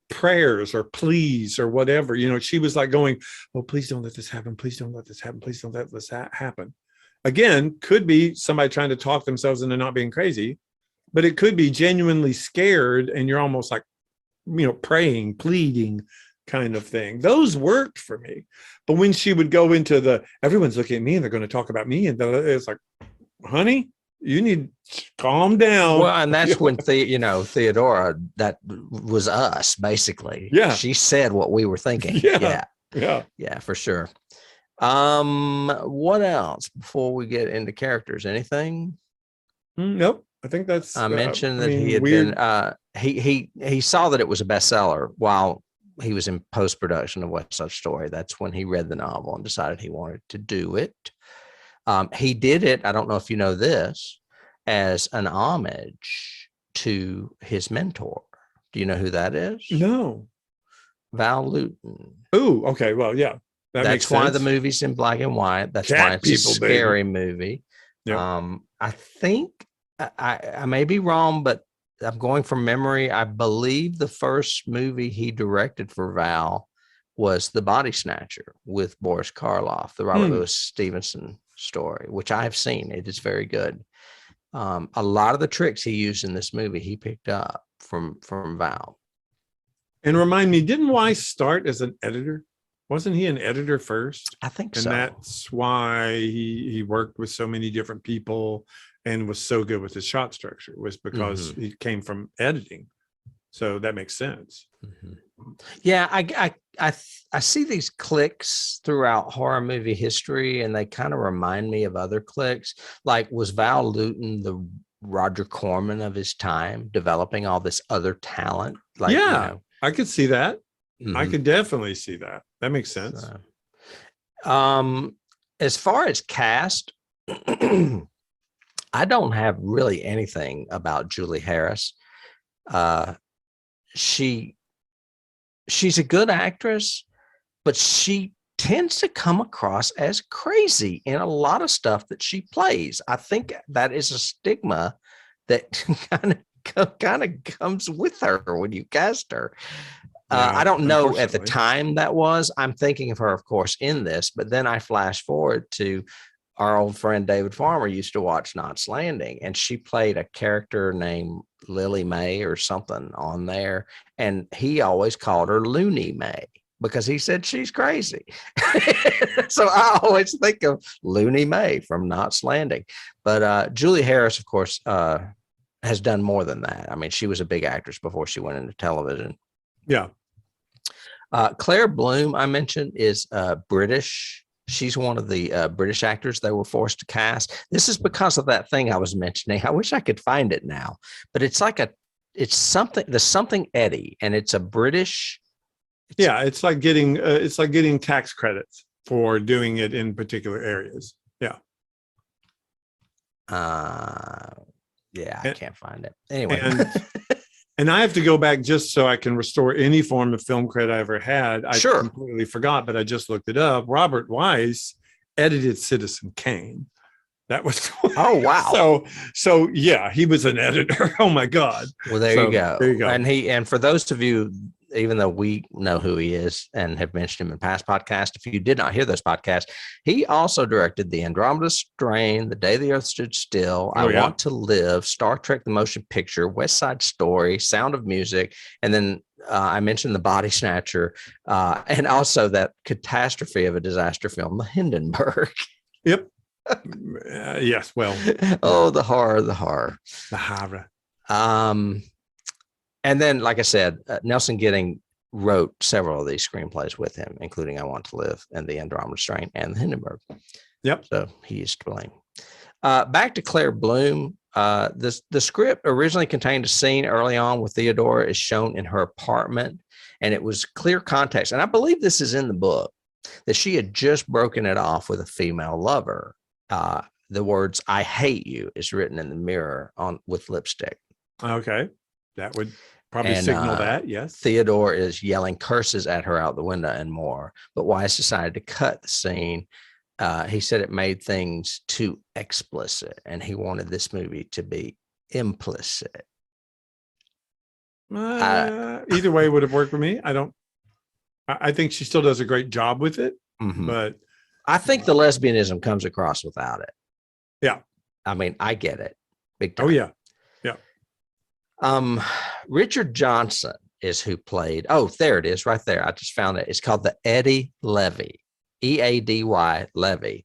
prayers or pleas or whatever. She was like going, oh, please don't let this happen. Please don't let this happen. Please don't let this happen. Again, could be somebody trying to talk themselves into not being crazy, but it could be genuinely scared and you're almost like, praying, pleading kind of thing. Those worked for me. But when she would go into everyone's looking at me and they're going to talk about me, and it's like, honey, you need to calm down. Well, and that's when Theodora, that was us basically. Yeah. She said what we were thinking. Yeah, for sure. What else before we get into characters? Anything? Nope. I think that's. I mentioned that he had been. He saw that it was a bestseller while he was in post-production of West Side Story. That's when he read the novel and decided he wanted to do it. He did it, I don't know if you know this, as an homage to his mentor. Do you know who that is? No. Val Lewton. Oh, okay. Well, yeah. That's why the movie's in black and white. That's why it's a scary movie. Yeah. I think I may be wrong, but I'm going from memory. I believe the first movie he directed for Val was The Body Snatcher with Boris Karloff, the Robert Louis Stevenson story, which I have seen. It is very good. A lot of the tricks he used in this movie, he picked up from Val. And remind me, didn't Weiss start as an editor? Wasn't he an editor first? I think so. And that's why he worked with so many different people and was so good with his shot structure, was because he came from editing. So that makes sense. Yeah, I see these cliques throughout horror movie history, and they kind of remind me of other cliques. Like, was Val Lewton the Roger Corman of his time, developing all this other talent? Like, I could see that. I could definitely see that. That makes sense. As far as cast, I don't have really anything about Julie Harris. She's a good actress, but she tends to come across as crazy in a lot of stuff that she plays. I think that is a stigma that kind of comes with her when you cast her. I don't know at the time that was. I'm thinking of her, of course, in this, but then I flash forward to our old friend David Farmer used to watch Knots Landing, and she played a character named Lily Mae or something on there, and he always called her Looney Mae because he said she's crazy. So I always think of Looney Mae from Knots Landing. But Julie Harris, of course, has done more than that. I mean, she was a big actress before she went into television. Yeah. Claire Bloom, I mentioned, is British. She's one of the British actors they were forced to cast. This is because of that thing I was mentioning. I wish I could find it now, but it's something Eddie, and it's a British. It's like getting tax credits for doing it in particular areas. Yeah. I can't find it anyway. And I have to go back just so I can restore any form of film credit I ever had. I completely forgot, but I just looked it up. Robert Weiss edited Citizen Kane. That was oh wow. So yeah, he was an editor. Oh my God. Well, there you go. And for those of you, even though we know who he is and have mentioned him in past podcasts, if you did not hear those podcasts, he also directed The Andromeda Strain, The Day the Earth Stood Still, Want to Live, Star Trek The Motion Picture, West Side Story, Sound of Music, and then I mentioned The Body Snatcher, and also that catastrophe of a disaster film, The Hindenburg. Yep. Yes. Well. Oh, the horror. The horror. And then, like I said, Nelson Gidding wrote several of these screenplays with him, including I Want to Live and The Andromeda Strain and The Hindenburg. Yep. So he is to blame. Back to Claire Bloom. The script originally contained a scene early on where Theodora is shown in her apartment, And it was clear context. And I believe this is in the book, that she had just broken it off with a female lover. The words "I hate you" is written in the mirror with lipstick. Okay. That would probably signal that, yes. Theodora is yelling curses at her out the window and more. But Wise decided to cut the scene. He said it made things too explicit, and he wanted this movie to be implicit. Either way would have worked for me. I think she still does a great job with it, but I think the lesbianism comes across without it. Yeah. I mean, I get it. Big time. Oh, yeah. Richard Johnson is who played. Oh, there it is right there. I just found it. It's called the Eddie Levy, EADY Levy.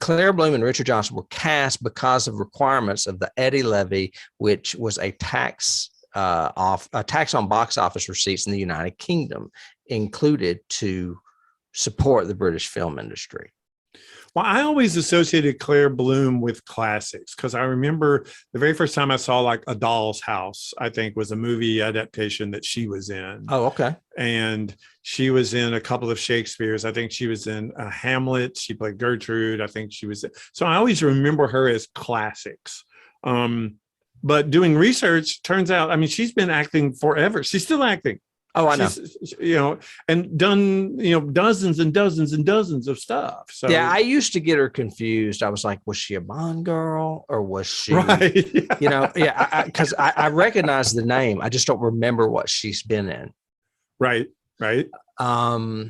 Claire Bloom and Richard Johnson were cast because of requirements of the Eddie Levy, which was a tax on box office receipts in the United Kingdom, included to support the British film industry. Well, I always associated Claire Bloom with classics because I remember the very first time I saw like A Doll's House, I think was a movie adaptation that she was in. Oh, okay. And she was in a couple of Shakespeare's. I think she was in Hamlet. She played Gertrude. I think she was. So I always remember her as classics. But doing research, turns out, I mean, she's been acting forever. She's still acting. Oh, I know. And done, dozens and dozens and dozens of stuff. So yeah, I used to get her confused. I was like, was she a Bond girl or was she, right? Because I recognize the name. I just don't remember what she's been in. Right. You were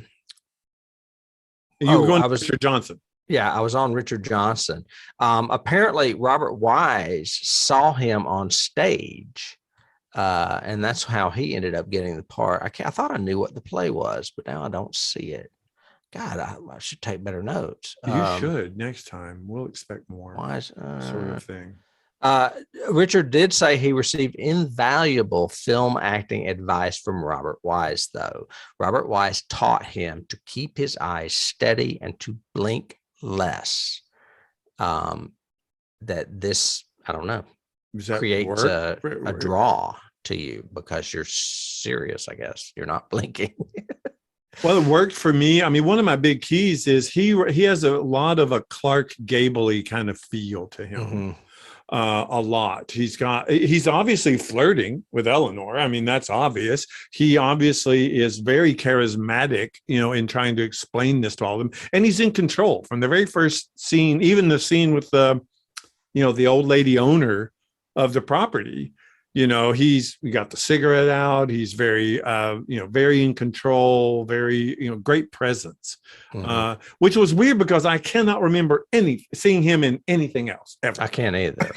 going to Richard Johnson. Yeah, I was on Richard Johnson. Apparently, Robert Wise saw him on stage. And that's how he ended up getting the part. I thought I knew what the play was, but now I don't see it. God, I should take better notes. You should next time. We'll expect more. Wise, sort of thing. Richard did say he received invaluable film acting advice from Robert Wise, though. Robert Wise taught him to keep his eyes steady and to blink less. That this, I don't know, creates a draw to you because you're serious, I guess. You're not blinking. Well, it worked for me. I mean, one of my big keys is he has a lot of a Clark Gable-y kind of feel to him. A lot. He's obviously flirting with Eleanor. I mean, that's obvious. He obviously is very charismatic, in trying to explain this to all of them. And he's in control from the very first scene, even the scene with the old lady owner of the property. We got the cigarette out. He's very, very in control, very, great presence, which was weird because I cannot remember seeing him in anything else ever. I can't either.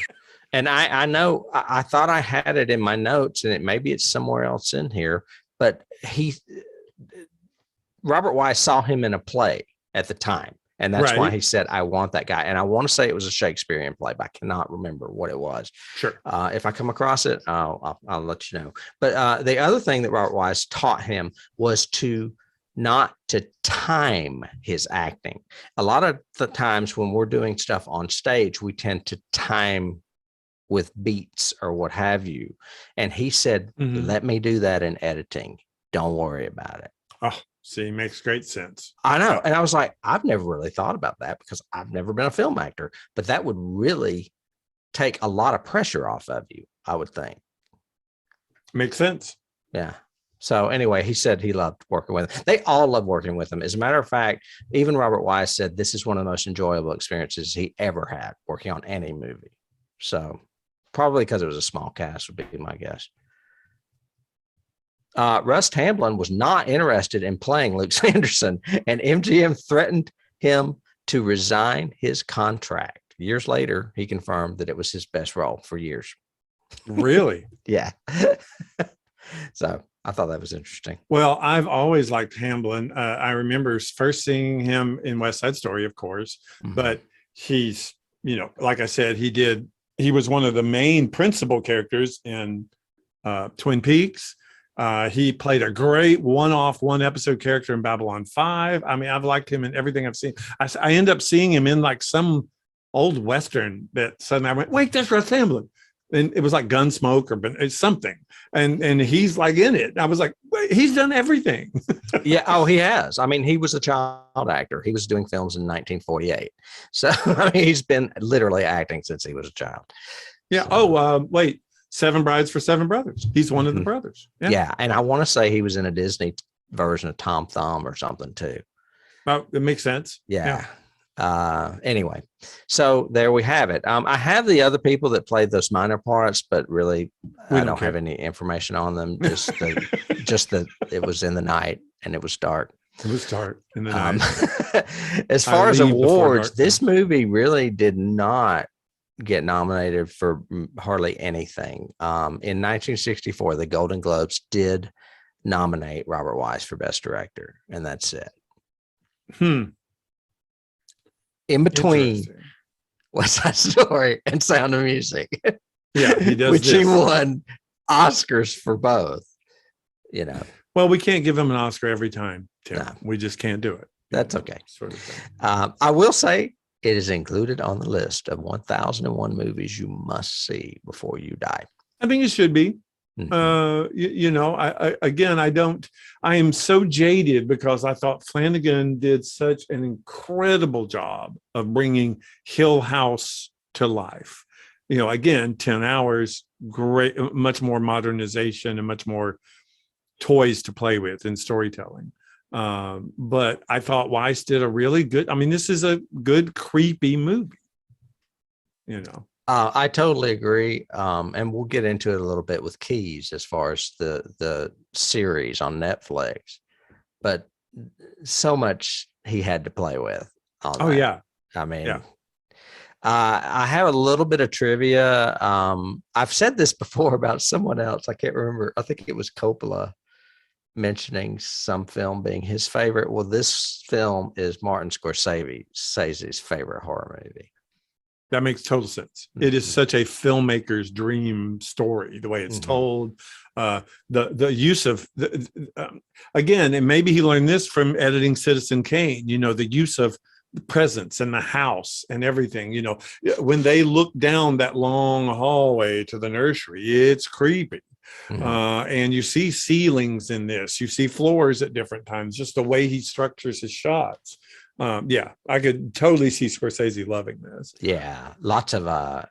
And I know, I thought I had it in my notes and maybe it's somewhere else in here, but Robert Wise saw him in a play at the time. And that's why he said, I want that guy. And I want to say it was a Shakespearean play, but I cannot remember what it was. Sure. If I come across it, I'll let you know. But the other thing that Robert Wise taught him was not to time his acting. A lot of the times when we're doing stuff on stage, we tend to time with beats or what have you. And he said, let me do that in editing. Don't worry about it. Oh. See, makes great sense. I know. And I was like, I've never really thought about that because I've never been a film actor, but that would really take a lot of pressure off of you, I would think. Makes sense. Yeah. So anyway, he said he loved working with him. They all love working with him. As a matter of fact, even Robert Wise said this is one of the most enjoyable experiences he ever had working on any movie. So probably because it was a small cast would be my guess. Russ Tamblyn was not interested in playing Luke Sanderson, and MGM threatened him to resign his contract. Years later, he confirmed that it was his best role for years. Really? Yeah. So I thought that was interesting. Well, I've always liked Tamblyn. I remember first seeing him in West Side Story, of course, but he's, like I said, he was one of the main principal characters in Twin Peaks. He played a great one episode character in Babylon 5. I mean, I've liked him in everything I've seen. I end up seeing him in like some old Western that suddenly I went, wait, that's Russ Tamblyn. and it was like Gunsmoke or something. And he's like in it. I was like, wait, he's done everything. Yeah. Oh, he has. I mean, he was a child actor. He was doing films in 1948. So I mean, he's been literally acting since he was a child. Yeah. So, Wait, Seven Brides for Seven Brothers. He's one of the brothers. Yeah. And I want to say he was in a Disney version of Tom Thumb or something too. Well, it makes sense. Yeah. Anyway, so there we have it. I have the other people that played those minor parts, but really I don't have any information on them. Just that it was in the night and it was dark. It was dark in the night. As far as awards, this movie really did not get nominated for hardly anything. In 1964, the Golden Globes did nominate Robert Wise for Best Director, and that's it. In between West Side Story and Sound of Music. Yeah, he does. Which he won Oscars for both. Well, we can't give him an Oscar every time, Tim. No. We just can't do it. That's okay. Sort of thing. I will say it is included on the list of 1001 movies you must see before you die. I think it should be. Mm-hmm. I am so jaded because I thought Flanagan did such an incredible job of bringing Hill House to life. 10 hours, great, much more modernization and much more toys to play with in storytelling. But I thought Weiss did a really good, this is a good, creepy movie, I totally agree. And we'll get into it a little bit with Keys as far as the series on Netflix, but so much he had to play with. Yeah. I have a little bit of trivia. I've said this before about someone else. I can't remember. I think it was Coppola mentioning some film being his favorite. Well, this film is Martin Scorsese's favorite horror movie. That makes total sense. It is such a filmmaker's dream story, the way it's told, the use of, again, and maybe he learned this from editing Citizen Kane, the use of the presence and the house and everything, when they look down that long hallway to the nursery, it's creepy. And you see ceilings in this, you see floors at different times, just the way he structures his shots. I could totally see Scorsese loving this. Yeah, lots of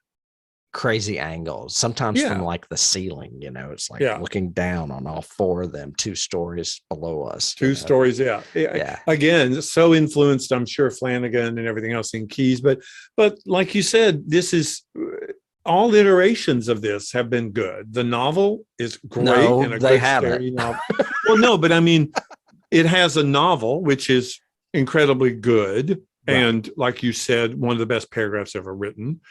crazy angles, sometimes from like the ceiling, it's like looking down on all four of them 2 stories below us. 2 stories, yeah. Again, so influenced, I'm sure, Flanagan and everything else in Keys, but like you said, this is all iterations of this have been good. The novel is great and a good scary novel. Well, no, but it has a novel which is incredibly good. Right. And like you said, one of the best paragraphs ever written.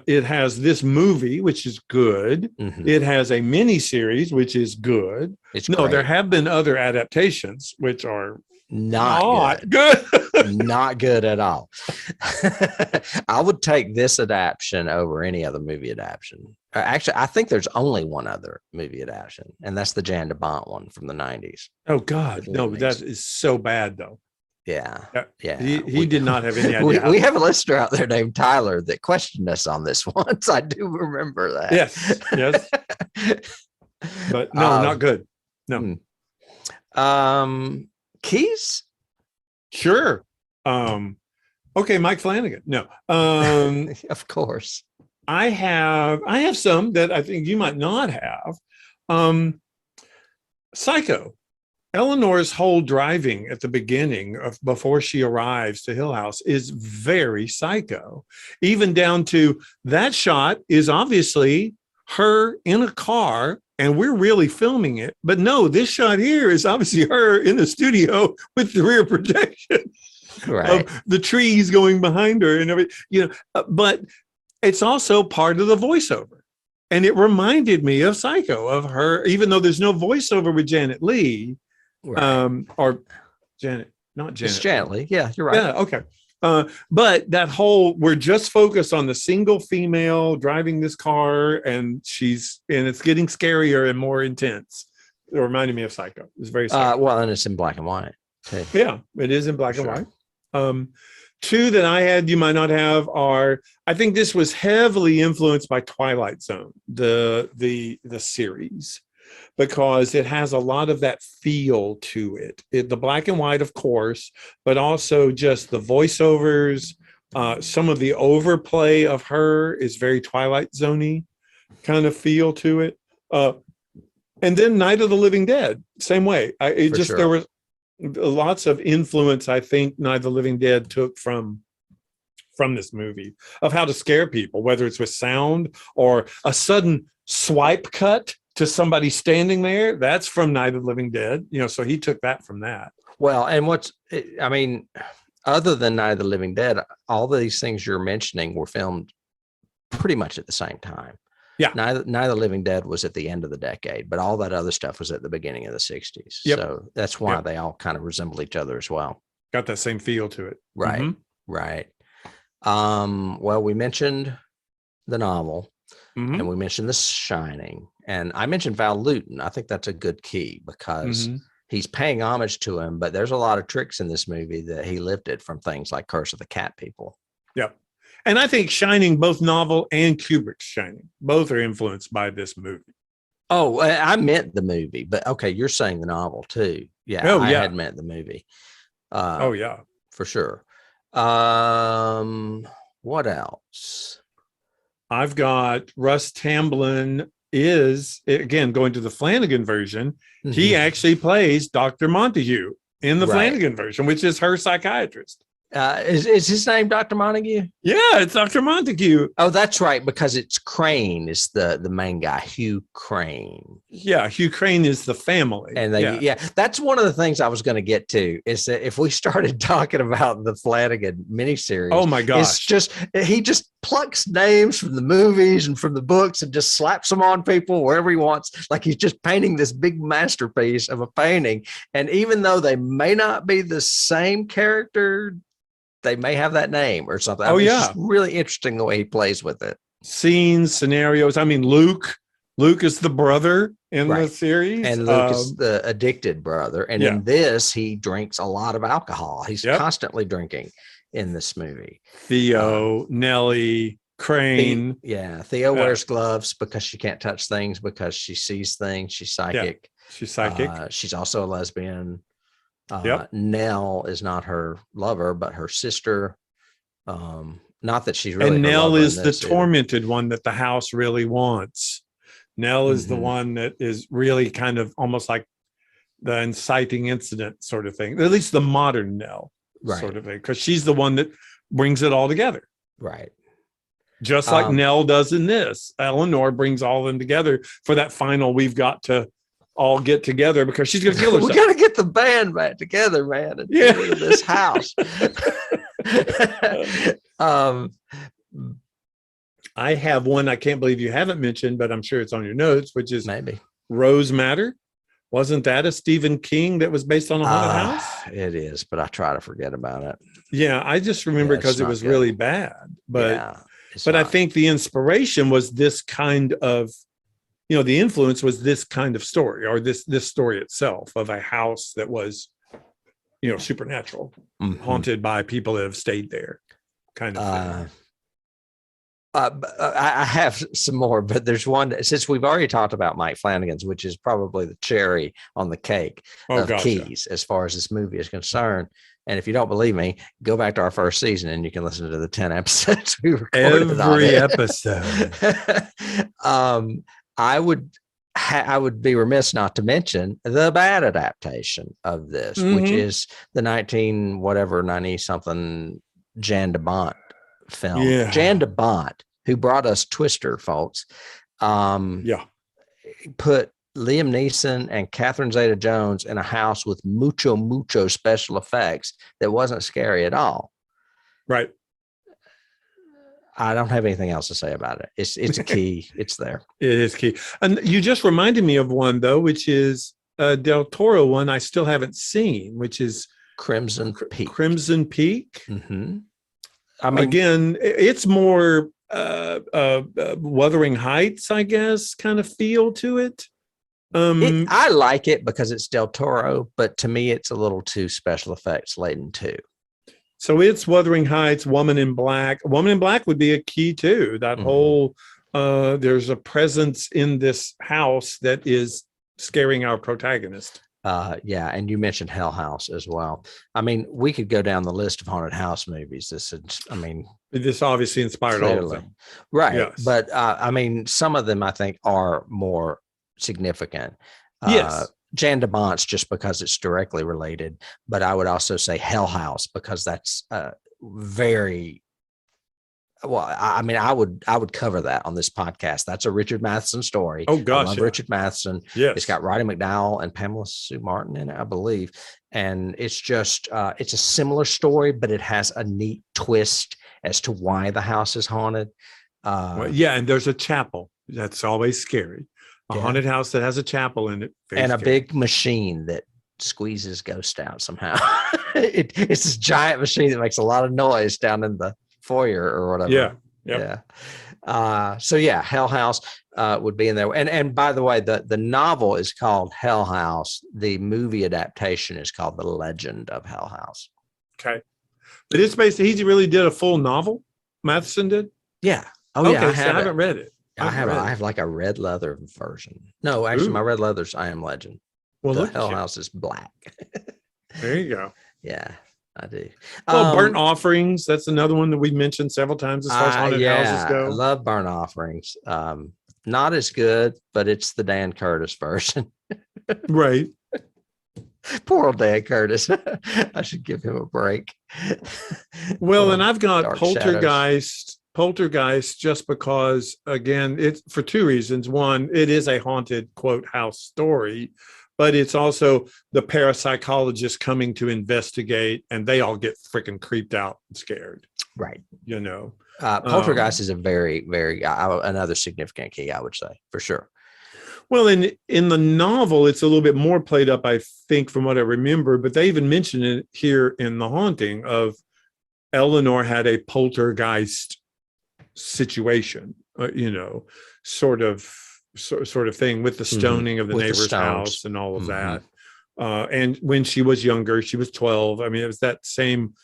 It has this movie, which is good. It has a mini series, which is good. There have been other adaptations, which are not good. Not good at all. I would take this adaptation over any other movie adaptation. Actually, I think there's only one other movie adaptation, and that's the Jan de Bont one from the 90s. Oh, God. No, that is so bad, though. Yeah. He did not have any idea. We have a listener out there named Tyler that questioned us on this once. I do remember that. Yes. But no, not good. No. Keys? Sure. Okay, Mike Flanagan. No. Of course. I have some that I think you might not have. Psycho. Eleanor's whole driving at the beginning before she arrives to Hill House is very Psycho, even down to that shot is obviously her in a car and we're really filming it. But no, this shot here is obviously her in the studio with the rear projection of the trees going behind her and everything, but it's also part of the voiceover. And it reminded me of Psycho, of her, even though there's no voiceover with Janet Leigh. Or Janet, not Janet. It's Janet Leigh. Yeah, you're right. Yeah, okay. But that whole, we're just focused on the single female driving this car and it's getting scarier and more intense. It reminded me of Psycho. It's very scary. Well, and it's in black and white too. Yeah, it is in black and white. Two that I had you might not have are, I think this was heavily influenced by Twilight Zone, the series, because it has a lot of that feel to it. The black and white, of course, but also just the voiceovers, some of the overplay of her is very Twilight Zone-y kind of feel to it. And then Night of the Living Dead, same way. There was lots of influence, I think, Night of the Living Dead took from this movie of how to scare people, whether it's with sound or a sudden swipe cut to somebody standing there. That's from Night of the Living Dead, so he took that from that. Well, and other than Night of the Living Dead, all these things you're mentioning were filmed pretty much at the same time. Yeah. Night of the Living Dead was at the end of the decade, but all that other stuff was at the beginning of the 60s. Yep. So that's why they all kind of resemble each other as well. Got that same feel to it. Right. Mm-hmm. Right. Well, we mentioned the novel, and we mentioned The Shining, and I mentioned Val Lewton. I think that's a good key because he's paying homage to him, but there's a lot of tricks in this movie that he lifted from things like Curse of the Cat People. Yeah. And I think Shining, both novel and Kubrick's Shining, both are influenced by this movie. Oh, I meant the movie, but okay, you're saying the novel too. Yeah, I had meant the movie. For sure. What else? I've got Russ Tamblyn is, again, going to the Flanagan version. He actually plays Dr. Montague in the Flanagan version, which is her psychiatrist. Is his name Dr. Montague? Yeah, it's Dr. Montague. Oh, that's right, because it's Crane is the main guy, Hugh Crane. Yeah, Hugh Crane is the family. And that's one of the things I was going to get to, is that if we started talking about the Flanagan miniseries, oh my gosh, it's just, he just plucks names from the movies and from the books and just slaps them on people wherever he wants. Like he's just painting this big masterpiece of a painting. And even though they may not be the same character, they may have that name or something. It's just really interesting the way he plays with it. Scenes, scenarios. I mean, Luke is the brother in the series. And Luke is the addicted brother. And in this, he drinks a lot of alcohol. He's constantly drinking in this movie. Theo, Nellie, Crane. Theo wears gloves because she can't touch things because she sees things. She's psychic. She's psychic. She's also a lesbian. Nell is not her lover, but her sister. Not that she's really. And Nell is the tormented one that the house really wants. Nell is the one that is really kind of almost like the inciting incident sort of thing. At least the modern Nell sort of thing, because she's the one that brings it all together. Right. Just like Nell does in this. Eleanor brings all of them together for that final, we've got to all get together because she's going to kill herself. We got to get the band back together, man, and get rid of this house. I have one I can't believe you haven't mentioned, but I'm sure it's on your notes, which is maybe Rose Matter. Wasn't that a Stephen King that was based on a haunted house? It is, but I try to forget about it. Yeah, I just remember because it was really bad. But I think the inspiration was this kind of, the influence was this kind of story, or this story itself of a house that was, supernatural, haunted by people that have stayed there, kind of thing. I have some more, but there's one, since we've already talked about Mike Flanagan's, which is probably the cherry on the cake of Keys as far as this movie is concerned. And if you don't believe me, go back to our first season and you can listen to the 10 episodes we recorded. Every episode. I would be remiss not to mention the bad adaptation of this, which is the 90 something Jan de Bont film. Jan de Bont, who brought us Twister, folks, put Liam Neeson and Catherine Zeta-Jones in a house with mucho special effects that wasn't scary at all. Right. I don't have anything else to say about it. It's a key. It's there. It is key. And you just reminded me of one, though, which is a Del Toro one I still haven't seen, which is Crimson Peak. Crimson Peak. Mm-hmm. I mean, again, it's more Wuthering Heights, I guess, kind of feel to it. I like it because it's Del Toro, but to me, it's a little too special effects laden too. So it's Wuthering Heights, Woman in Black. Woman in Black would be a key too. That whole there's a presence in this house that is scaring our protagonist. Yeah, and you mentioned Hell House as well. I mean, we could go down the list of haunted house movies. This obviously inspired clearly. all of them, right? Yes. But I mean, some of them I think are more significant. Yes, Jan de Bont's just because it's directly related, but I would also say Hell House because that's very. Well, I mean, I would cover that on this podcast. That's a Richard Matheson story. Oh gosh, I love Richard Matheson. Yes, it's got Roddy McDowall and Pamela Sue Martin in it, I believe. And it's just it's a similar story, but it has a neat twist as to why the house is haunted. And there's a chapel. That's always scary. A haunted house that has a chapel in it, and a big machine that squeezes ghosts out somehow. It's this giant machine that makes a lot of noise down in the foyer or whatever. Yeah. So Hell House would be in there. And by the way, the novel is called Hell House. The movie adaptation is called The Legend of Hell House. Okay. But it's basically, he really did a full novel, Matheson did? Yeah. Oh, okay, I haven't read it. I have like a red leather version. No, actually, my red leather's I Am Legend. Well, the Hell House is black. There you go. Yeah, I do. Well, Burnt Offerings, that's another one that we mentioned several times as far as haunted houses go. I love Burnt Offerings. Not as good, but it's the Dan Curtis version. Right. Poor old Dan Curtis. I should give him a break. Well, and I've got Poltergeist just because, again, it's for two reasons. One, it is a haunted, quote, house story, but it's also the parapsychologist coming to investigate, and they all get freaking creeped out and scared. Right. You know, Poltergeist is a very, very, another significant key, I would say, for sure. Well, in the novel, it's a little bit more played up, I think, from what I remember, but they even mention it here in The Haunting of Eleanor had a poltergeist situation, sort of thing with the stoning of the neighbor's house and all of that. And when she was younger, she was 12. I mean, it was that same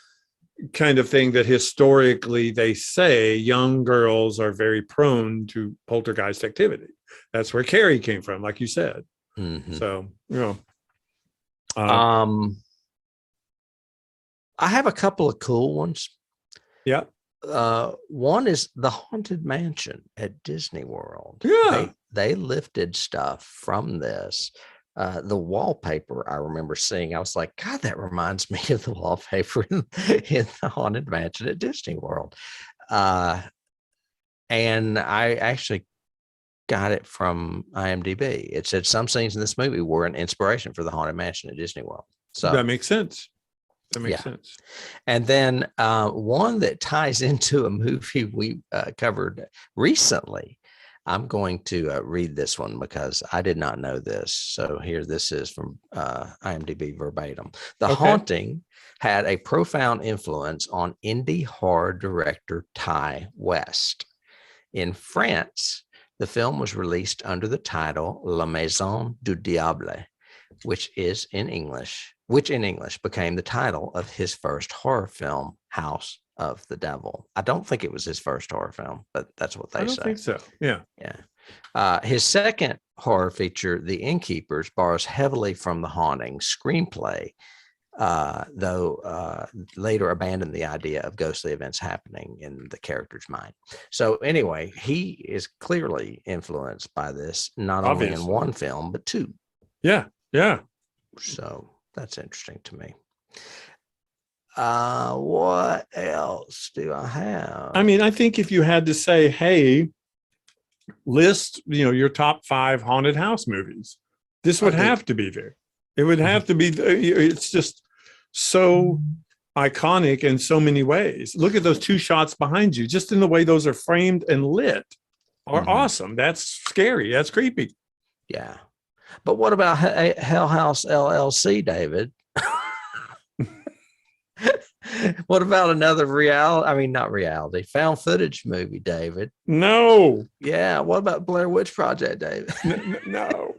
kind of thing that historically they say young girls are very prone to poltergeist activity. That's where Carrie came from, like you said. So, I have a couple of cool ones. Yeah. One is the Haunted Mansion at Disney World. Yeah. They lifted stuff from this. The wallpaper I remember seeing, I was like, God, that reminds me of the wallpaper in the Haunted Mansion at Disney World. And I actually got it from IMDb. It said some scenes in this movie were an inspiration for the Haunted Mansion at Disney World. So that makes sense. That makes sense. And then one that ties into a movie we covered recently. I'm going to read this one because I did not know this. So here, this is from IMDb verbatim. The Haunting had a profound influence on indie horror director Ty West. In France, the film was released under the title La Maison du Diable, which in English became the title of his first horror film, House of the Devil. I don't think it was his first horror film, but that's what they say. I don't think so. Yeah. Yeah. His second horror feature, The Innkeepers, borrows heavily from The Haunting screenplay, though later abandoned the idea of ghostly events happening in the character's mind. So anyway, he is clearly influenced by this, not only in one film, but two. Yeah. Yeah. So that's interesting to me. What else do I have? I mean, I think if you had to say, hey, list, your top 5 haunted house movies, this would have to be there. It would have to be. It's just so iconic in so many ways. Look at those 2 shots behind you, just in the way those are framed and lit are awesome. That's scary. That's creepy. Yeah. But what about Hell House LLC, David? What about another not reality, found footage movie, David? No. Yeah. What about Blair Witch Project, David? No.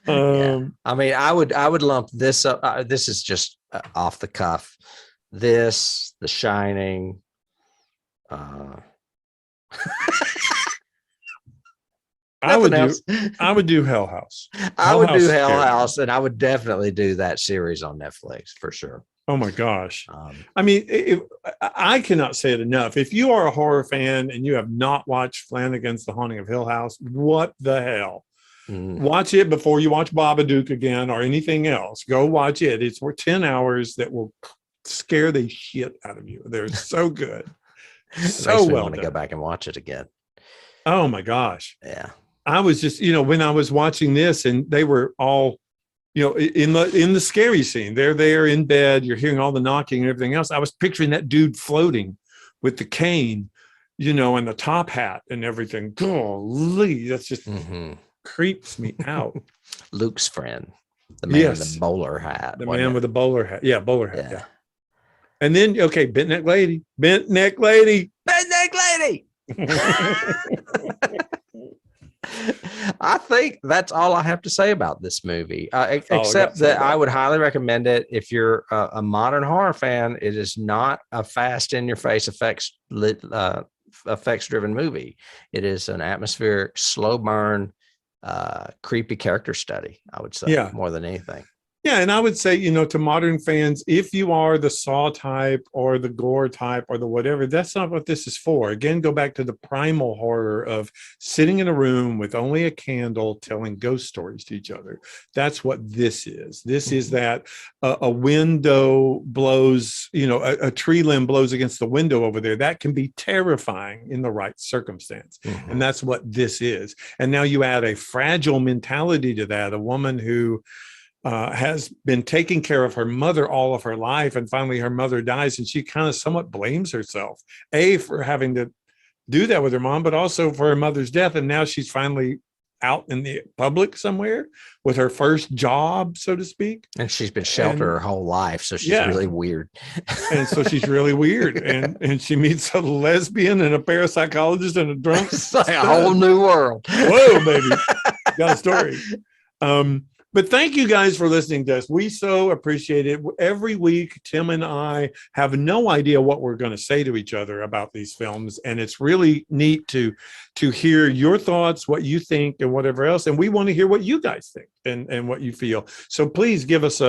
Yeah. I mean, I would lump this up. This is just off the cuff. This, The Shining. I would else. do Hell House. I would do Hell scared me. House, and I would definitely do that series on Netflix for sure. Oh my gosh. I mean, I cannot say it enough. If you are a horror fan and you have not watched Flanagan's The Haunting of Hill House, what the hell? Watch it before you watch Babadook again or anything else. Go watch it. It's for 10 hours that will scare the shit out of you. They're so good. So well want to go back and watch it again. Oh my gosh. Yeah. I was just, when I was watching this and they were all, in the scary scene, they're there in bed, you're hearing all the knocking and everything else. I was picturing that dude floating with the cane, and the top hat and everything. Golly, that's just creeps me out. Luke's friend, the man with the bowler hat. The man with the bowler hat. Yeah, bowler hat. Yeah. And then, bent neck lady. I think that's all I have to say about this movie, except that I would highly recommend it if you're a modern horror fan. It is not a fast in your face effects driven movie. It is an atmospheric, slow burn, creepy character study, I would say, more than anything. Yeah, and I would say, to modern fans, if you are the Saw type or the gore type or the whatever, that's not what this is for. Again, go back to the primal horror of sitting in a room with only a candle telling ghost stories to each other. That's what this is. This is that a window blows, a tree limb blows against the window over there. That can be terrifying in the right circumstance. And that's what this is. And now you add a fragile mentality to that, a woman who has been taking care of her mother all of her life, and finally her mother dies, and she kind of somewhat blames herself, for having to do that with her mom, but also for her mother's death. And now she's finally out in the public somewhere with her first job, so to speak. And she's been sheltered her whole life, so she's really weird. And so she's really weird, and she meets a lesbian and a parapsychologist and a drunk. It's like a whole new world. Whoa, baby, got a story. But thank you guys for listening to us. We so appreciate it. Every week, Tim and I have no idea what we're going to say to each other about these films. And it's really neat to hear your thoughts, what you think, and whatever else. And we want to hear what you guys think and what you feel. So please give us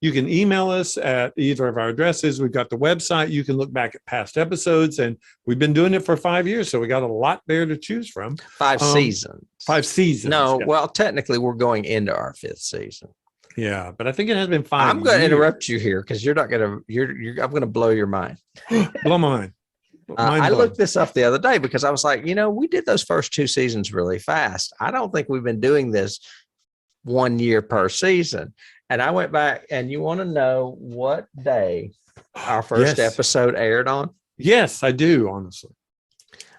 you can email us at either of our addresses. We've got the website. You can look back at past episodes. And we've been doing it for 5 years. So we got a lot there to choose from. 5 seasons. 5 seasons. No, well, technically we're going into our 5th season. Yeah, but I think it has been 5 I'm going to interrupt you here because you're not going to, I'm going to blow your mind. Blow my mind. I looked this up the other day because I was like, we did those first 2 seasons really fast. I don't think we've been doing this 1 year per season. And I went back, and you want to know what day our first episode aired on? Yes, I do, honestly.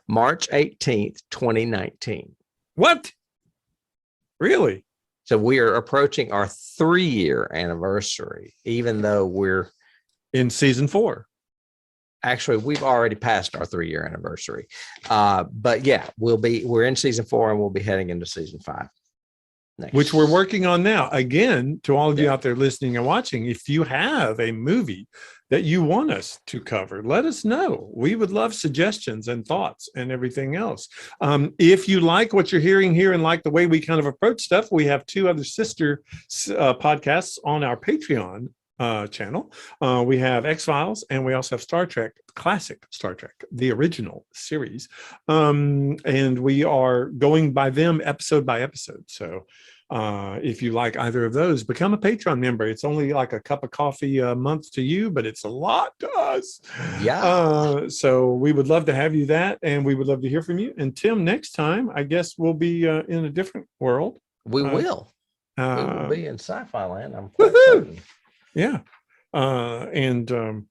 March 18th, 2019. What? Really? So we are approaching our 3-year anniversary, even though we're in season 4. Actually, we've already passed our 3-year anniversary. But yeah, we're in season 4, and we'll be heading into season 5. Which we're working on now. Again, to all of you out there listening and watching, if you have a movie that you want us to cover, let us know. We would love suggestions and thoughts and everything else. If you like what you're hearing here and like the way we kind of approach stuff, we have 2 other sister podcasts on our Patreon channel. We have X-Files, and we also have Star Trek, classic Star Trek, the original series. And we are going by them episode by episode. So if you like either of those, become a Patreon member. It's only like a cup of coffee a month to you, but it's a lot to us. Yeah. So we would love to have you that, and we would love to hear from you. And Tim, next time, I guess we'll be in a different world. We will. We will be in sci-fi land. I'm quite certain. Yeah. And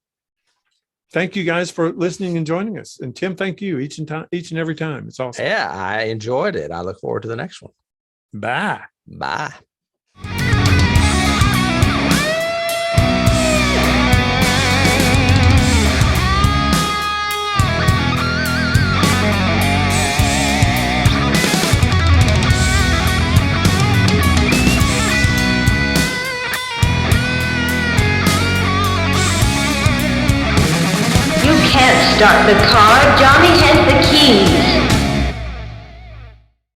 thank you guys for listening and joining us. And Tim, thank you each and every time. It's awesome. Yeah, I enjoyed it. I look forward to the next one. Bye. Bye. start the car. Johnny has the keys.